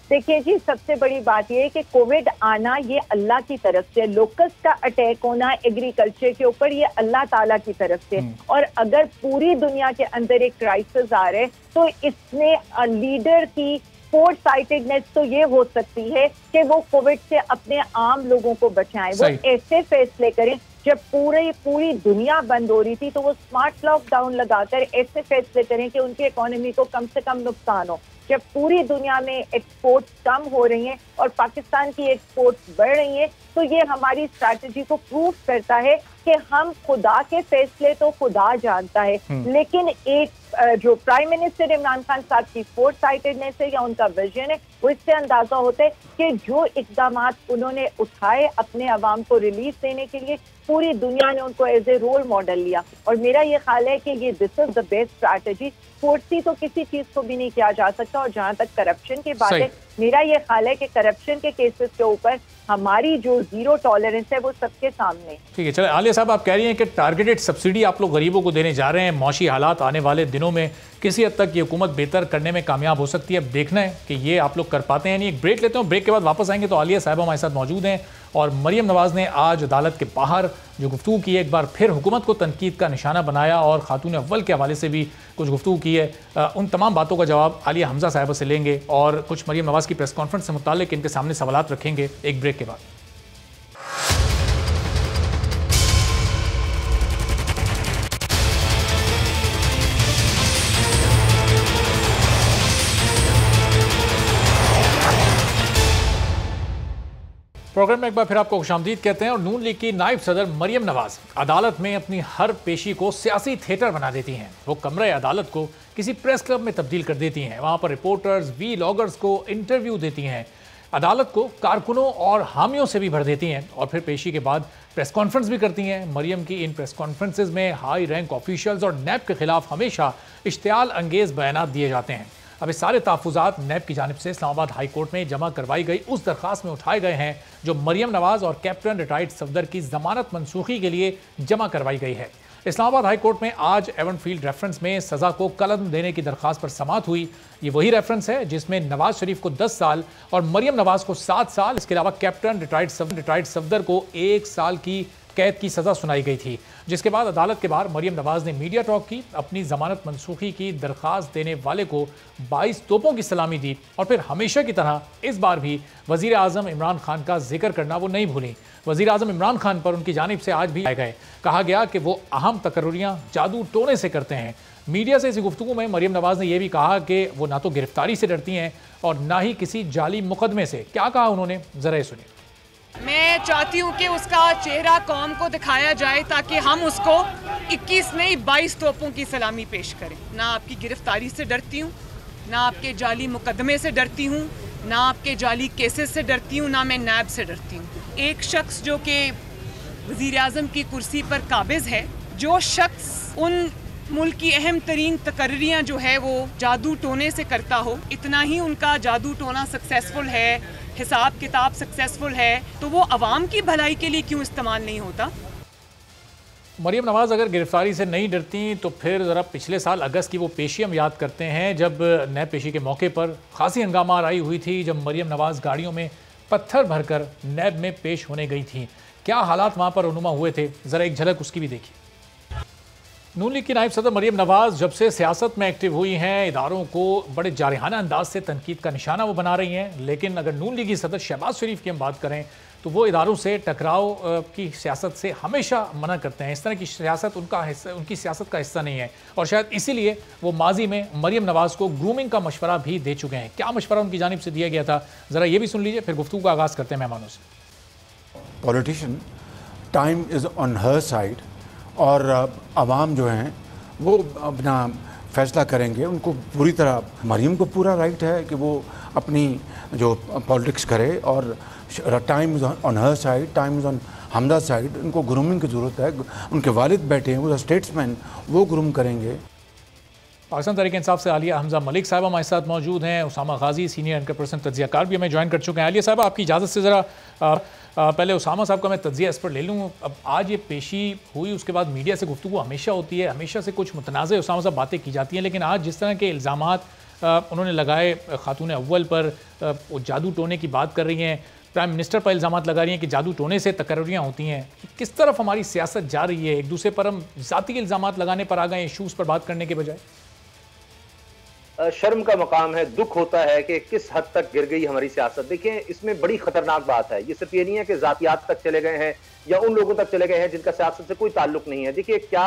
देखिए जी, सबसे बड़ी बात यह है कि कोविड आना ये अल्लाह की तरफ से, लोकस्ट का अटैक होना एग्रीकल्चर के ऊपर ये अल्लाह ताला की तरफ से। और अगर पूरी दुनिया के अंदर एक क्राइसिस आ रहे तो इसमें लीडर की फोर्थ साइटेडनेस तो ये हो सकती है कि वो कोविड से अपने आम लोगों को बचाएं। वो ऐसे फैसले करें, जब पूरी दुनिया बंद हो रही थी तो वो स्मार्ट लॉकडाउन लगाकर ऐसे फैसले करें कि उनकी इकोनॉमी को कम से कम नुकसान हो। जब पूरी दुनिया में एक्सपोर्ट्स कम हो रही हैं और पाकिस्तान की एक्सपोर्ट्स बढ़ रही हैं, तो ये हमारी स्ट्रैटेजी को प्रूव करता है कि हम खुदा के फैसले तो खुदा जानता है, लेकिन एक जो प्राइम मिनिस्टर इमरान खान साहब की फोर्थ साइटेडनेस है या उनका विजन है, वो इससे अंदाजा होता है कि जो इकदाम उन्होंने उठाए अपने अवाम को रिलीफ देने के लिए, पूरी दुनिया ने उनको एज ए रोल मॉडल लिया। और मेरा ये ख्याल है कि ये this is the best strategy. फोर्सी तो किसी चीज को भी नहीं किया जा सकता। और जहां तक करप्शन की बात है, मेरा ये ख्याल है कि करप्शन के केसेस के ऊपर हमारी जो जीरो टॉलरेंस है वो सबके सामने। ठीक है, चलो आलिया साहब, आप कह रही हैं कि टारगेटेड सब्सिडी आप लोग गरीबों को देने जा रहे हैं, मौशी हालात आने वाले दिनों में किसी हद तक ये हुकूमत बेहतर करने में कामयाब हो सकती है। अब देखना है कि ये आप लोग कर पाते हैं। नहीं, एक ब्रेक लेते हैं, ब्रेक के बाद वापस आएंगे तो आलिया साहब हमारे साथ मौजूद हैं और मरियम नवाज ने आज अदालत के बाहर जो गुफ्तगू की है, एक बार फिर हुकूमत को तनकीद का निशाना बनाया और खातून अव्वल के हवाले से भी कुछ गुफ्तगू की है। उन तमाम बातों का जवाब आलिया हमजा साहिबा से लेंगे और कुछ मरियम नवाज की प्रेस कॉन्फ्रेंस से मुताल्लिक इनके सामने सवालात रखेंगे एक ब्रेक के बाद। प्रोग्राम में एक बार फिर आपको खुशामदीद कहते हैं। और नून लीग की नायब सदर मरियम नवाज अदालत में अपनी हर पेशी को सियासी थिएटर बना देती हैं। वो कमरे अदालत को किसी प्रेस क्लब में तब्दील कर देती हैं, वहाँ पर रिपोर्टर्स वीलॉगर्स को इंटरव्यू देती हैं, अदालत को कारकुनों और हामियों से भी भर देती हैं और फिर पेशी के बाद प्रेस कॉन्फ्रेंस भी करती हैं। मरियम की इन प्रेस कॉन्फ्रेंसेज में हाई रैंक ऑफिशियल्स और नैब के खिलाफ हमेशा इश्तियाल अंगेज बयान दिए जाते हैं। अब इस सारे तहफ़्फ़ुज़ात नैब की जानिब से इस्लामाबाद हाई कोर्ट में जमा करवाई गई उस दरख्वास्त में उठाए गए हैं जो मरियम नवाज और कैप्टन रिटायर्ड सफदर की जमानत मनसूखी के लिए जमा करवाई गई है। इस्लामाबाद हाई कोर्ट में आज एवनफील्ड रेफरेंस में सज़ा को कलम देने की दरख्वास्त पर समाअत हुई। ये वही रेफरेंस है जिसमें नवाज शरीफ को 10 साल और मरियम नवाज को 7 साल, इसके अलावा कैप्टन रिटायर्ड सफदर को 1 साल की कैद की सज़ा सुनाई गई थी, जिसके बाद अदालत के बाहर मरियम नवाज ने मीडिया टॉक की, अपनी जमानत मनसूखी की दरख्वास्त देने वाले को 22 तोपों की सलामी दी और फिर हमेशा की तरह इस बार भी वज़ीर आज़म इमरान खान का जिक्र करना वो नहीं भूली। वज़ीर आज़म इमरान खान पर उनकी जानिब से आज भी आए गए, कहा गया कि वो अहम तकर्रुरियाँ जादू टोने से करते हैं। मीडिया से इस गुफ्तगू में मरियम नवाज ने यह भी कहा कि वो ना तो गिरफ्तारी से डरती हैं और ना ही किसी जाली मुकदमे से। क्या कहा उन्होंने, ज़रा सुनिए। मैं चाहती हूँ कि उसका चेहरा कौम को दिखाया जाए ताकि हम उसको 21 नहीं 22 तोपों की सलामी पेश करें। ना आपकी गिरफ्तारी से डरती हूँ, ना आपके जाली मुकदमे से डरती हूँ, ना आपके जाली केसेस से डरती हूँ, ना मैं नैब से डरती हूँ। एक शख्स जो कि वज़ीर आज़म की कुर्सी पर काबिज़ है, जो शख्स उन मुल्क की अहम तरीन तकर्रियाँ जो है वो जादू टोने से करता हो, इतना ही उनका जादू टोना सक्सेसफुल है, हिसाब किताब सक्सेसफुल है, तो वो अवाम की भलाई के लिए क्यों इस्तेमाल नहीं होता? मरियम नवाज अगर गिरफ्तारी से नहीं डरती तो फिर ज़रा पिछले साल अगस्त की वो पेशी हम याद करते हैं जब नैब पेशी के मौके पर खासी हंगामा आई हुई थी, जब मरियम नवाज गाड़ियों में पत्थर भरकर नैब में पेश होने गई थी। क्या हालात वहाँ पर रुनुमा हुए थे, ज़रा एक झलक उसकी भी देखिए। नून लीग की नायब सदर मरियम नवाज जब से सियासत में एक्टिव हुई हैं, इदारों को बड़े जारहाना अंदाज से तनकीद का निशाना वो बना रही हैं। लेकिन अगर नून लीगी सदर शहबाज शरीफ की हम बात करें तो वो इदारों से टकराव की सियासत से हमेशा मना करते हैं। इस तरह की सियासत उनकी सियासत का हिस्सा नहीं है और शायद इसीलिए वो माजी में मरियम नवाज को ग्रूमिंग का मशवरा भी दे चुके हैं। क्या मशवरा उनकी जानिब से दिया गया था, ज़रा ये भी सुन लीजिए, फिर गुफ्तगू का आगाज़ करते हैं मेहमानों से। Politician time is on her side और आवाम जो हैं वो अपना फैसला करेंगे। उनको पूरी तरह, मरियम को पूरा राइट है कि वो अपनी जो पॉलिटिक्स करे और time is on her side, time is on Hamda side. उनको ग्रूमिंग की ज़रूरत है। उनके वालिद बैठे हैं, वो स्टेट्समैन, वो ग्रूम करेंगे। पाकिस्तान तहरीक इंसाफ से आलिया हमजा मलिक साहब हमारे साथ मौजूद हैं। उसामा गाजी सीनियर एंकर पर्सन तज्जियाकार भी हमें ज्वाइन कर चुके हैं। आलिया साहब, आपकी इजाज़त से ज़रा पहले उसामा साहब का मैं तज्जिया इस पर ले लूँ। अब आज ये पेशी हुई, उसके बाद मीडिया से गुफ्तगू हमेशा होती है, हमेशा से कुछ मुतनाज़ उसामा साहब बातें की जाती हैं, लेकिन आज जिस तरह के इल्ज़ामात उन्होंने लगाए खातून अव्वल पर, वो जादू टोने की बात कर रही हैं, प्राइम मिनिस्टर पर इल्ज़ामात लगा रही हैं कि जादू टोने से तकर्रियाँ होती हैं, किस तरफ हमारी सियासत जा रही है? एक दूसरे पर हम ज़ाती इल्ज़ामात लगाने पर आ गए, इशूज़ पर बात करने के बजाय। शर्म का मकाम है, दुख होता है कि किस हद तक गिर गई हमारी सियासत। देखिए, इसमें बड़ी खतरनाक बात है। ये सिर्फ ये नहीं है कि जातियात तक चले गए हैं या उन लोगों तक चले गए हैं जिनका सियासत से कोई ताल्लुक नहीं है। देखिए, क्या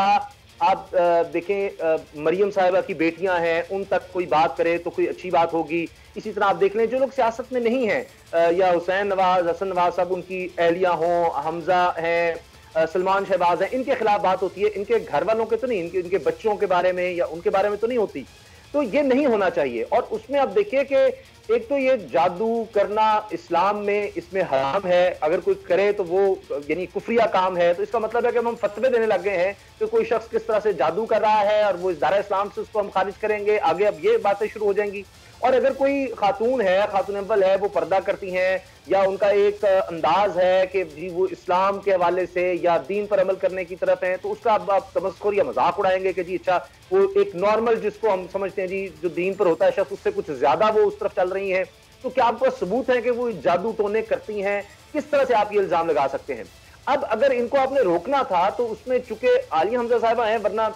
आप देखें, मरियम साहिबा की बेटियां हैं, उन तक कोई बात करे तो कोई अच्छी बात होगी। इसी तरह आप देख लें जो लोग सियासत में नहीं हैं, या हुसैन नवाज, हसन नवाज साहब उनकी अहलिया हों, हमजा हैं, सलमान शहबाज हैं, इनके खिलाफ बात होती है। इनके घर वालों के तो नहीं, इनके बच्चों के बारे में या उनके बारे में तो नहीं होती। तो ये नहीं होना चाहिए। और उसमें आप देखिए कि एक तो ये जादू करना इस्लाम में इसमें हराम है, अगर कोई करे तो वो यानी कुफरिया काम है। तो इसका मतलब है कि हम फतवे देने लग गए हैं कि कोई शख्स किस तरह से जादू कर रहा है और वो इस दायरा इस्लाम से उसको हम खारिज करेंगे। आगे अब ये बातें शुरू हो जाएंगी। और अगर कोई खातून है, खातून अव्वल है, वो पर्दा करती हैं या उनका एक अंदाज है कि जी वो इस्लाम के हवाले से या दीन पर अमल करने की तरफ है, तो उसका आप तमस्खुर या मजाक उड़ाएंगे कि जी अच्छा वो एक नॉर्मल जिसको हम समझते हैं जी जो दीन पर होता है शख्स, उससे कुछ ज्यादा वो उस तरफ चल रही हैं। तो क्या आपको सबूत है कि वो जादू टोने करती हैं? किस तरह से आप ये इल्जाम लगा सकते हैं? अब अगर इनको आपने रोकना था तो उसमें चूंकि आलिया हमजा साहिबा हैं, वरना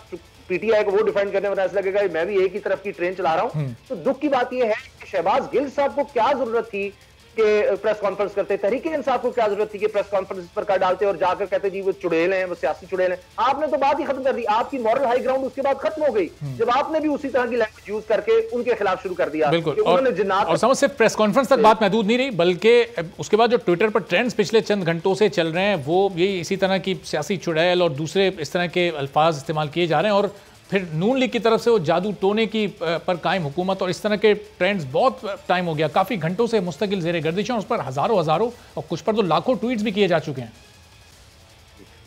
पीटीआई को वो डिफेंड करने वाला ऐसा लगेगा मैं भी एक ही तरफ की ट्रेन चला रहा हूं। तो दुख की बात यह है कि शहबाज गिल साहब को क्या जरूरत थी कि प्रेस कॉन्फ्रेंस करते, तहरीक इंसाफ को क्या जरूरत थी कि प्रेस कॉन्फ्रेंस पर कर डालते और जाकर कहते जी वो चुड़ैल हैं, वो सियासी चुड़ैल हैं। आपने तो बात ही खत्म कर दी। आपकी मॉरल हाई ग्राउंड उसके बाद खत्म हो गई जब आपने भी उसी तरह की लैंग्वेज यूज करके उनके खिलाफ शुरू कर दिया। और समझ सिर्फ प्रेस कॉन्फ्रेंस तक बात महदूद नहीं रही, बल्कि उसके बाद जो ट्विटर पर ट्रेंड्स पिछले चंद घंटों से चल रहे हैं वो ये इसी तरह की सियासी चुड़ैल और दूसरे इस तरह के अल्फाज इस्तेमाल किए जा रहे हैं। और फिर नून लीग की तरफ से वो जादू टोने की पर कायम हुकूमत और इस तरह के ट्रेंड्स बहुत टाइम हो गया, काफ़ी घंटों से मुस्तकिल ज़ेर गर्दिश हैं। उस पर हज़ारों और कुछ पर तो लाखों ट्वीट्स भी किए जा चुके हैं।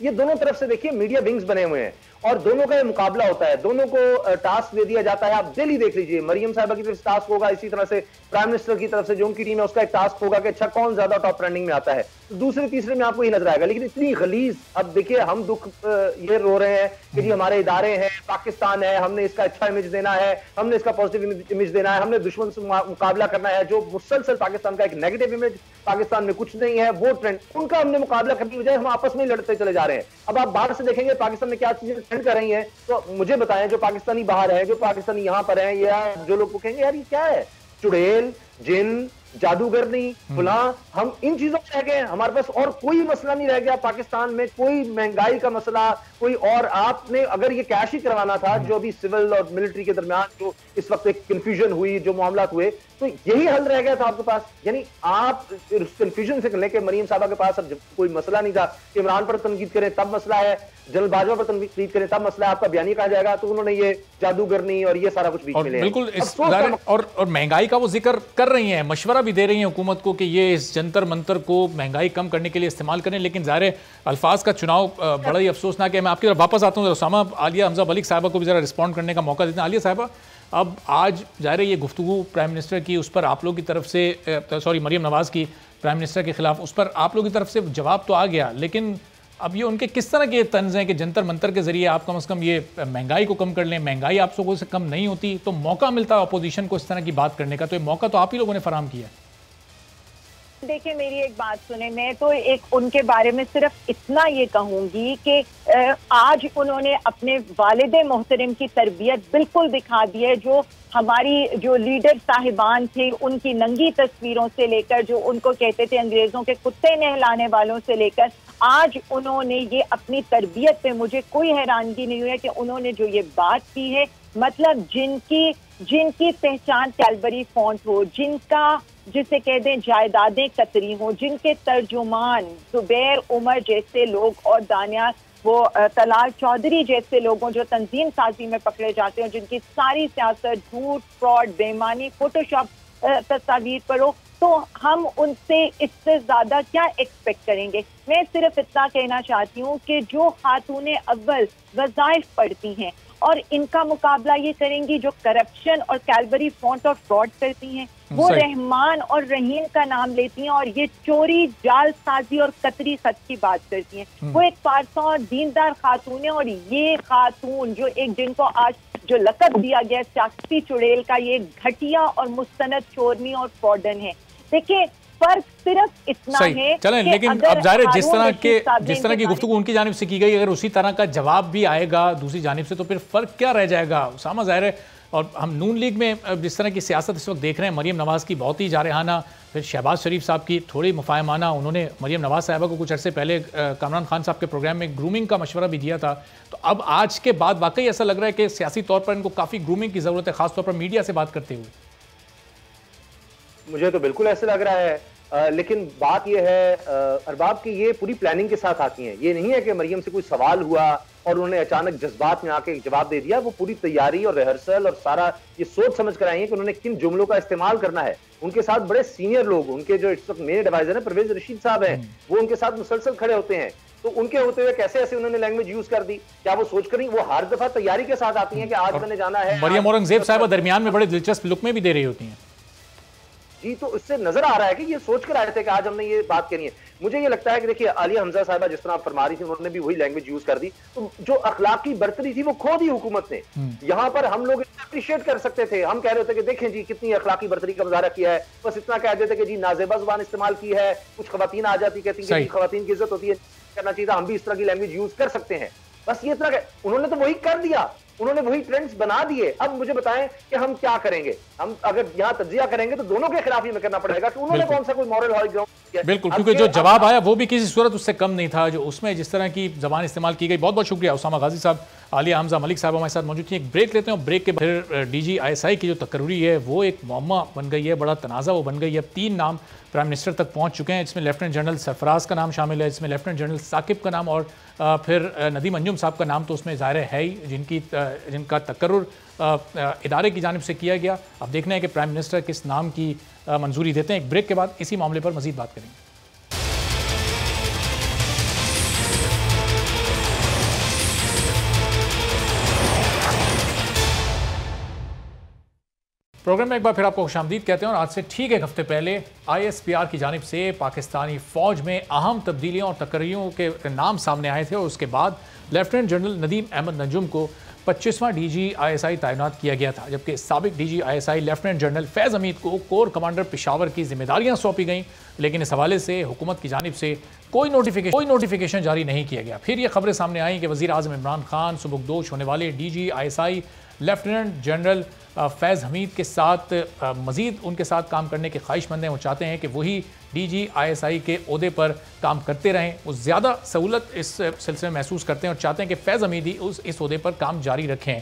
ये दोनों तरफ से देखिए मीडिया विंग्स बने हुए हैं और दोनों का ये मुकाबला होता है, दोनों को टास्क दे दिया जाता है। आप दिल्ली देख लीजिए, मरियम साहिबा की तरफ से टास्क होगा, इसी तरह से प्राइम मिनिस्टर की तरफ से जो उनकी टीम है उसका एक टास्क होगा कि अच्छा कौन ज्यादा टॉप ट्रेंडिंग में आता है। तो दूसरे तीसरे में आपको ये नजर आएगा, लेकिन इतनी गलीज, अब देखिए हम दुख ये रो रहे हैं कि जी हमारे इदारे हैं, पाकिस्तान है, हमने इसका अच्छा इमेज देना है, हमने इसका पॉजिटिव इमेज देना है, हमने दुश्मन से मुकाबला करना है, जो मुसलसल पाकिस्तान का एक नेगेटिव इमेज, पाकिस्तान में कुछ नहीं है, वो ट्रेंड, उनका हमने मुकाबला करने की बजाय हम आपस में ही लड़ते चले जा रहे हैं। अब आप बाहर से देखेंगे पाकिस्तान में क्या चीजें ट्रेंड कर रही हैं, तो मुझे बताएं जो पाकिस्तानी बाहर है, जो पाकिस्तानी यहां पर है, या जो लोग कहेंगे यार ये क्या है, चुड़ैल, जिन, जादूगरनी, फुला, हम इन चीजों में रह गए। हमारे पास और कोई मसला नहीं रह गया पाकिस्तान में, कोई महंगाई का मसला, कोई और आपने अगर ये कैश ही करवाना था, जो अभी सिविल और मिलिट्री के दरमियान जो इस वक्त एक कंफ्यूजन हुई, जो मामला हुए, तो यही हल रह गया था आपके पास। यानी आप उस कंफ्यूजन से लेके मरियम साहबा के पास अब कोई मसला नहीं था। इमरान पर तनकीद करें तब मसला है, जनरल बाजवा पर तनकीद करें तब मसला है, आपका बयानी कहा जाएगा, तो उन्होंने ये जादूगरनी और ये सारा कुछ बीच में ले बिल्कुल और महंगाई का वो जिक्र कर रही हैं, मशवरा भी दे रही हैं हुकूमत को कि ये इस जंतर मंतर को महंगाई कम करने के लिए इस्तेमाल करें, लेकिन ज़ाहिर अल्फाज का चुनाव बड़ा ही अफसोसनाक है। मैं आपकी तरफ वापस आता हूँ, उसामा आलिया हमजा मलिक साहबा को भी ज़रा रिस्पॉन्ड करने का मौका देते हैं। आलिया साहबा, अब आज ज़ाहिर ये गुफ्तगू प्राइम मिनिस्टर की, उस पर आप लोगों की तरफ से मरियम नवाज़ की प्राइम मिनिस्टर के खिलाफ, उस पर आप लोगों की तरफ से जवाब तो आ गया, लेकिन अब ये उनके किस तरह के तंज हैं कि जंतर मंतर के जरिए आप कम से कम ये महंगाई को कम कर लें। महंगाई आप लोगों से कम नहीं होती तो मौका मिलता है अपोजिशन को इस तरह की बात करने का, तो ये मौका तो आप ही लोगों ने फराहम किया है। देखिए मेरी एक बात सुने, मैं तो एक उनके बारे में सिर्फ इतना ये कहूंगी कि आज उन्होंने अपने वालिद मोहतरम की तरबियत बिल्कुल दिखा दी है। जो हमारी जो लीडर साहिबान थे उनकी नंगी तस्वीरों से लेकर, जो उनको कहते थे अंग्रेजों के कुत्ते नहलाने वालों से लेकर, आज उन्होंने ये अपनी तरबियत पे मुझे कोई हैरानगी नहीं हुई है कि उन्होंने जो ये बात की है, मतलब जिनकी पहचान कैलबरी फॉन्ट हो, जिनका जिसे कह दें जायदादें कतरी हो, जिनके तर्जुमान जुबैर उमर जैसे लोग और दानिया वो तलाल चौधरी जैसे लोगों जो तंजीम साजी में पकड़े जाते हैं, जिनकी सारी सियासत झूठ, फ्रॉड, बेईमानी, फोटोशॉप तस्वीर पर हो, तो हम उनसे इससे ज्यादा क्या एक्सपेक्ट करेंगे। मैं सिर्फ इतना कहना चाहती हूँ कि जो खातूने अव्वल वज़ाइफ पढ़ती हैं और इनका मुकाबला ये करेंगी जो करप्शन और कैलबरी फॉन्ट और फ्रॉड करती हैं, वो रहमान और रहीम का नाम लेती हैं और ये चोरी, जालसाजी और कतरी खत की बात करती हैं। वो एक फारसा और दीनदार खातून है, और ये खातून जो एक जिनको आज जो लक़ब दिया गया सियासी चुड़ैल का, ये घटिया और मुस्तनद चोरनी और फ्रॉडन है। देखिए फर्क सिर्फ इतना है, चलें, लेकिन अब ज़ाहिर है जिस तरह की गुफ्तगू उनकी जानिब से की गई, अगर उसी तरह का जवाब भी आएगा दूसरी जानिब से तो फिर फ़र्क क्या रह जाएगा उसामा। ज़ाहिर है, और हम नून लीग में जिस तरह की सियासत इस वक्त देख रहे हैं, मरियम नवाज़ की बहुत ही जारहाना, फिर शहबाज शरीफ साहब की थोड़ी मुफाहमाना, उन्होंने मरियम नवाज़ साहबा को कुछ अर्से पहले कामरान खान साहब के प्रोग्राम में ग्रूमिंग का मशवरा भी दिया था। तो अब आज के बाद वाकई ऐसा लग रहा है कि सियासी तौर पर इनको काफ़ी ग्रूमिंग की ज़रूरत है, खासतौर पर मीडिया से बात करते हुए। मुझे तो बिल्कुल ऐसे लग रहा है, लेकिन बात यह है अरबाब की, ये पूरी प्लानिंग के साथ आती हैं। ये नहीं है कि मरियम से कोई सवाल हुआ और उन्होंने अचानक जज्बात में आके जवाब दे दिया। वो पूरी तैयारी और रिहर्सल और सारा ये सोच समझ कर आई है कि उन्होंने किन जुमलों का इस्तेमाल करना है। उनके साथ बड़े सीनियर लोग, उनके जो इस वक्त मेन एडवाइजर है परवेज रशीद साहब हैं, वो उनके साथ मुसलसल खड़े होते हैं। तो उनके होते हुए कैसे ऐसे उन्होंने लैंग्वेज यूज कर दी, क्या वो सोच कर नहीं, वो हर दफा तैयारी के साथ आती हैं कि आज मैंने जाना है। मरियम औरंगजेब साहब दरमियान में बड़े दिलचस्प लुक में भी दे रही होती हैं जी, तो इससे नजर आ रहा है कि ये सोच कर आए थे कि आज हमने ये बात करनी है। मुझे ये लगता है कि देखिए आलिया हमजा साहिबा जिस तरह आप फरमा रही थी, उन्होंने भी वही लैंग्वेज यूज कर दी। तो जो अखलाकी बर्तरी थी वो खो दी हुकूमत ने। यहाँ पर हम लोग अप्रिशिएट कर सकते थे, हम कह रहे थे कि देखें जी कितनी अखलाकी बर्तरी का मुजाहरा किया है, बस इतना कह देते कि जी नाजेबा जुबान इस्तेमाल की है। कुछ खवातीन आ जाती कहती है खवातीन की इज्जत होती है, करना चाहिए था, हम भी इस तरह की लैंग्वेज यूज कर सकते हैं। बस ये इतना, उन्होंने तो वही कर दिया, उन्होंने वही ट्रेंड्स बना दिए। अब मुझे बताएं कि हम क्या करेंगे। हम अगर यहाँ तज्जिया करेंगे तो दोनों के खिलाफ ही में करना पड़ेगा कि उन्होंने कौन सा कोई मॉरल हाई ग्राउंड किया। बिल्कुल, क्योंकि जो जवाब आया वो भी किसी सूरत उससे कम नहीं था, जो उसमें जिस तरह की जबान इस्तेमाल की गई। बहुत बहुत शुक्रिया उसामा गाजी साहब, आलिया हमजा मलिक साहब हमारे साथ मौजूद थी। एक ब्रेक लेते हैं, ब्रेक के फिर DGISI की जो तकर्री है वो एक मौमा बन गई है, बड़ा तनाज़ा वो बन गई है। 3 नाम प्राइम मिनिस्टर तक पहुंच चुके हैं, इसमें लेफ्टिनेंट जनरल सरफराज का नाम शामिल है, इसमें लेफ्टिनेंट जनरल साकिब का नाम और फिर नदीम अंजुम साहब का नाम तो उसमें ज़ाहिर है ही, जिनका तकर्रुर इदारे की जानिब से किया गया। अब देखना है कि प्राइम मिनिस्टर किस नाम की मंजूरी देते हैं। एक ब्रेक के बाद इसी मामले पर मज़ीद बात करेंगे। प्रोग्राम में एक बार फिर आपको खुशामदीद कहते हैं और आज से ठीक एक हफ्ते पहले ISPR की जानिब से पाकिस्तानी फ़ौज में अहम तब्दीलियों और तकरीरों के नाम सामने आए थे और उसके बाद लेफ्टिनेंट जनरल नदीम अहमद नजूम को 25वां DG ISI तैनात किया गया था, जबकि साबिक DG ISI लेफ्टिनेंट जनरल फैज़ हमीद को कोर कमांडर पेशावर की जिम्मेदारियां सौंपी गईं, लेकिन इस हवाले से हुकूमत की जानिब से कोई नोटिफिकेशन जारी नहीं किया गया। फिर ये खबरें सामने आई कि वज़ीर आज़म इमरान खान सुबुकदोश होने वाले DG ISI लेफ्टिनेंट जनरल फैज़ हमीद के साथ मज़ीद उनके साथ काम करने के ख्वाहिशमंद हैं। वो चाहते हैं कि वही DG ISI के ओहदे पर काम करते रहें। वो ज़्यादा सहूलत इस सिलसिले में महसूस करते हैं और चाहते हैं कि फैज़ हमीद ही इस ओहदे पर काम जारी रखें।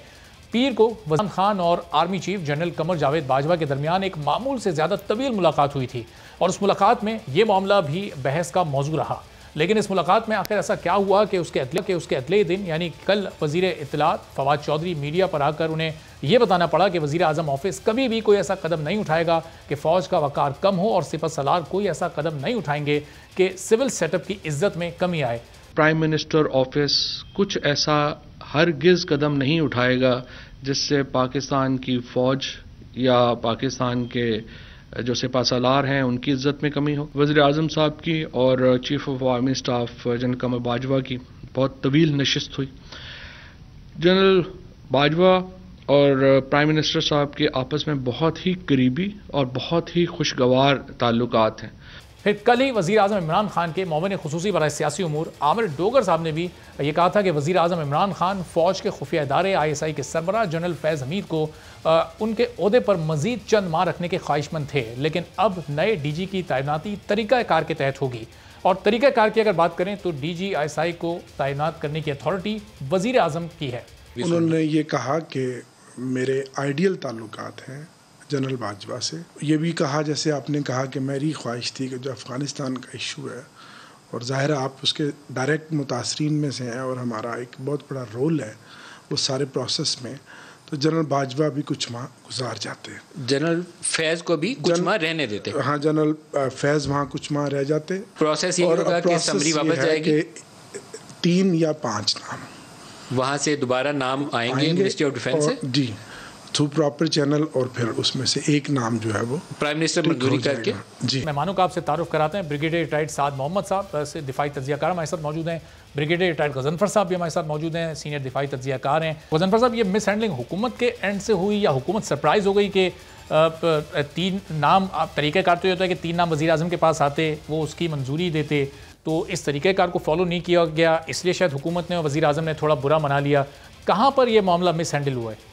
पीर को वज़ीर खान और army chief general Qamar Javed Bajwa के दरमियान एक मामूल से ज़्यादा तवील मुलाकात हुई थी और उस मुलाकात में ये मामला भी बहस का मौजू रहा। लेकिन इस मुलाकात में आखिर ऐसा क्या हुआ कि उसके अगले दिन यानी कल वज़ीर इत्तलात फवाद चौधरी मीडिया पर आकर उन्हें यह बताना पड़ा कि वज़ीर आज़म ऑफिस कभी भी कोई ऐसा कदम नहीं उठाएगा कि फ़ौज का वक़ार कम हो और सिपह सलार कोई ऐसा कदम नहीं उठाएंगे कि सिविल सेटअप की इज्जत में कमी आए। प्राइम मिनिस्टर ऑफिस कुछ ऐसा हरगिज़ कदम नहीं उठाएगा जिससे पाकिस्तान की फ़ौज या पाकिस्तान के जो सिपह सलार हैं उनकी इज्जत में कमी हो। वज़ीर आज़म साहब की और chief of army staff general Qamar Bajwa की बहुत तवील नशिस्त हुई। जनरल बाजवा और प्राइम मिनिस्टर साहब के आपस में बहुत ही करीबी और बहुत ही खुशगवार ताल्लुकात हैं। फिर कल ही वज़ीर आज़म इमरान खान के मोमिन खुसूसी बराए सियासी उमूर आमिर डोगर साहब ने भी ये कहा था कि वज़ीर आज़म इमरान खान फ़ौज के खुफिया इदारे ISI के सरबराह जनरल फैज़ हमीद को उनके ओहदे पर मज़ीद चंद माह रखने के ख्वाहिशमंद थे, लेकिन अब नए DG की तैनाती तरीक़ाकार के तहत होगी। और तरीक़ाकार की अगर बात करें तो DG ISI को तैनात करने की अथॉरिटी वज़ीर आज़म की है। उन्होंने ये कहा कि मेरे आइडियल ताल्लुकात हैं जनरल बाजवा से। ये भी कहा जैसे आपने कहा कि मेरी ख्वाहिश थी कि जो अफ़गानिस्तान का इशू है और ज़ाहिर है आप उसके डायरेक्ट मुतासरीन में से हैं और हमारा एक बहुत बड़ा रोल है उस सारे प्रोसेस में, तो जनरल बाजवा भी कुछ माह गुजार जाते हैं। जनरल फैज़ को भी कुछ माह रहने देते। हाँ, जनरल फैज़ वहाँ कुछ माह रह जाते। प्रोसेस ये होगा कि समरी वापस जाएगी, 3 या 5 नाम वहाँ से दोबारा नाम आएंगे मिनिस्ट्री ऑफ डिफेंस से जी थ्रू प्रॉपर चैनल और फिर उसमें से एक नाम जो है वो प्राइम मिनिस्टर मंजूरी करके जी। मेहमानों का आपसे तारुफ कराते हैं। ब्रिगेडियर रिटायर्ड साद मोहम्मद साहब से दिफाई तज्जियाकार हमारे साथ मौजूद हैं। ब्रिगेडियर रिटायर्ड गजनफर साहब भी हमारे साथ मौजूद हैं, सीनियर दिफाई तज्जियाकार हैं। गजनफर साहब, ये मिस हैंडलिंग हुकूमत के एंड से हुई या हुकूमत सरप्राइज हो गई कि 3 नाम तरीक़ाकार तो ये होता है कि 3 नाम वज़ीर आज़म के पास आते, वो उसकी मंजूरी देते, तो इस तरीक़ाकार को फॉलो नहीं किया गया, इसलिए शायद हुकूमत ने और वज़ीर आज़म ने थोड़ा बुरा मना लिया। कहाँ पर यह मामला मिस हैंडल हुआ है?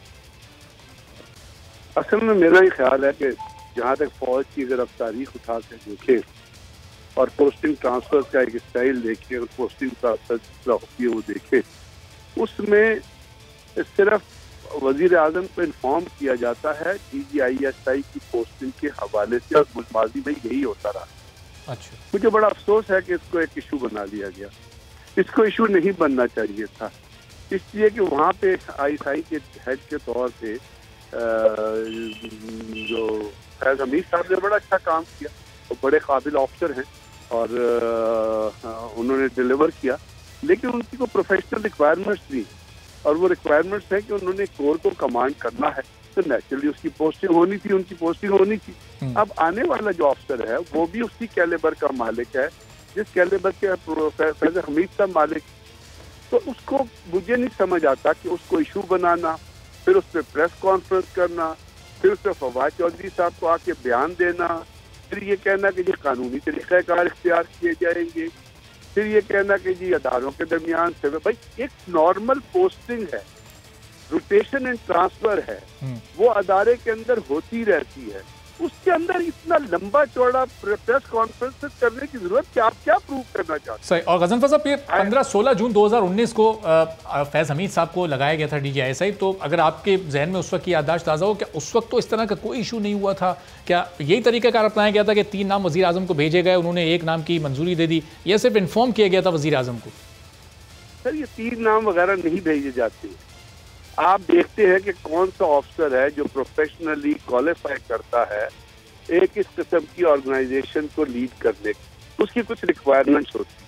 असल में मेरा ही ख्याल है कि जहाँ तक फौज की अगर आप तारीख उठा के देखें और पोस्टिंग ट्रांसफर का एक स्टाइल देखें और पोस्टिंग ट्रांसफर होती है वो देखें, उसमें सिर्फ वजीर आजम को इन्फॉर्म किया जाता है DG ISI की पोस्टिंग के हवाले से और माजी में यही होता रहा। अच्छा, मुझे बड़ा अफसोस है कि इसको एक इशू बना लिया गया। इसको इशू नहीं बनना चाहिए था, इसलिए कि वहाँ पे ISI के हेड के तौर पे जो फैज़ हमीद साहब ने बड़ा अच्छा काम किया, वो बड़े काबिल ऑफिसर हैं और उन्होंने डिलीवर किया, लेकिन उनकी को प्रोफेशनल रिक्वायरमेंट्स थी और वो रिक्वायरमेंट्स है कि उन्होंने कोर को कमांड करना है, तो नेचुरली उसकी पोस्टिंग होनी थी, उनकी पोस्टिंग होनी थी। अब आने वाला जो ऑफिसर है वो भी उसी कैलिबर का मालिक है जिस कैलिबर के फैज़ हमीद साहब मालिक, तो उसको मुझे नहीं समझ आता कि उसको इशू बनाना, फिर उस पर प्रेस कॉन्फ्रेंस करना, फिर उस पर फवाद चौधरी साहब को आके बयान देना, फिर ये कहना कि जी कानूनी तरीक़ाकार इख्तियार किए जाएंगे, फिर ये कहना कि जी अदारों के दरमियान से भाई एक नॉर्मल पोस्टिंग है, रोटेशन एंड ट्रांसफर है, वो अदारे के अंदर होती रहती है, उसके अंदर इतना लंबा चौड़ा प्रेस कॉन्फ्रेंस करने की जरूरत क्या? आप क्या प्रूव करना चाहते हैं? सही। और गजनफर साहब, ये 15-16 जून 2019 को फैज़ हमीद साहब को लगाया गया था DG ISI, तो अगर आपके जहन में उस वक्त की याददाश्त ताज़ा हो, क्या उस वक्त तो इस तरह का कोई इशू नहीं हुआ था? क्या यही तरीक़ाकार अपनाया गया था कि 3 नाम वज़ीर आज़म को भेजे गए, उन्होंने 1 नाम की मंजूरी दे दी, या सिर्फ इन्फॉर्म किया गया था वज़ीर आज़म को? सर, ये 3 नाम वगैरह नहीं भेजे जाते। आप देखते हैं कि कौन सा ऑफिसर है जो प्रोफेशनली क्वालिफाई करता है एक इस किस्म की ऑर्गेनाइजेशन को लीड करने की, उसकी कुछ रिक्वायरमेंट्स होती है,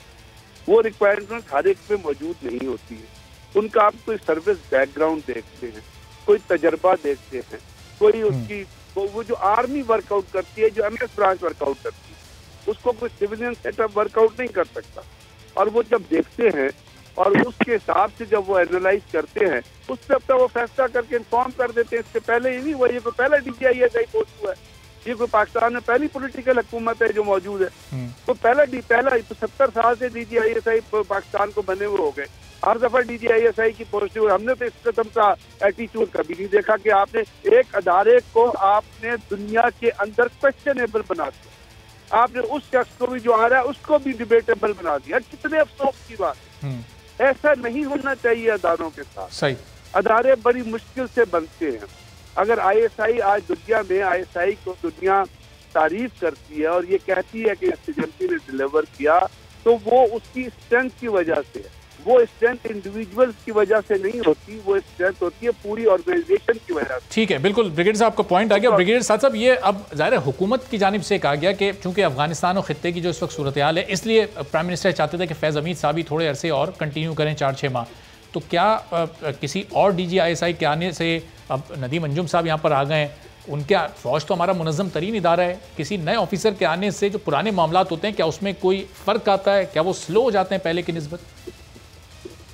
वो रिक्वायरमेंट हर एक में मौजूद नहीं होती है। उनका आप कोई सर्विस बैकग्राउंड देखते हैं, कोई तजर्बा देखते हैं, कोई उसकी वो जो आर्मी वर्कआउट करती है, जो MS ब्रांच वर्कआउट करती है, उसको कोई सिविलियन सेटअप वर्कआउट नहीं कर सकता। और वो जब देखते हैं और उसके हिसाब से जब वो एनालाइज करते हैं, उस पर अपना वो फैसला करके इन्फॉर्म कर देते हैं। इससे पहले ही नहीं हुआ, ये कोई पहला DGISI पोस्ट हुआ है, ये कोई पाकिस्तान में पहली पॉलिटिकल हुकूमत है जो मौजूद है। तो पहला 70 साल से DGISI पाकिस्तान को बने हुए हो गए, हर दफा DGISI की पोस्ट हुई। हमने तो इस किस्म का एटीट्यूड कभी नहीं देखा कि आपने एक अदारे को आपने दुनिया के अंदर क्वेश्चनेबल बना दिया, आपने उस शख्स को भी जो आ रहा है उसको भी डिबेटेबल बना दिया। कितने अफसोस की बात है, ऐसा नहीं होना चाहिए अदारों के साथ। सही, अदारे बड़ी मुश्किल से बनते हैं। अगर ISI आज दुनिया में, ISI को दुनिया तारीफ करती है और ये कहती है कि इस एजेंसी ने डिलीवर किया, तो वो उसकी स्ट्रेंथ की वजह से है। वो स्ट्रेंथ इंडिविजुअल्स की वजह से नहीं होती, वो स्ट्रेंथ होती है पूरी ऑर्गेनाइजेशन की वजह से। ठीक है, बिल्कुल ब्रिगेडियर साहब का पॉइंट आ गया। ब्रिगेडियर साहब, ये अब जाहिर है हुकूमत की जानिब से कहा गया कि चूंकि अफगानिस्तान और खित्ते की जो इस वक्त सूरत हाल है, इसलिए प्राइम मिनिस्टर चाहते थे कि फैज़ हमीद साहब ही थोड़े अरसे और कंटिन्यू करें, 4-6 माह। तो क्या किसी और DGISI के आने से, अब नदीम अंजुम साहब यहाँ पर आ गए हैं, उनके फौज तो हमारा मुनज़्ज़म तरीन इदारा है, किसी नए ऑफिसर के आने से जो पुराने मामलात होते हैं, क्या उसमें कोई फ़र्क आता है? क्या वो स्लो हो जाते हैं पहले की निस्बत?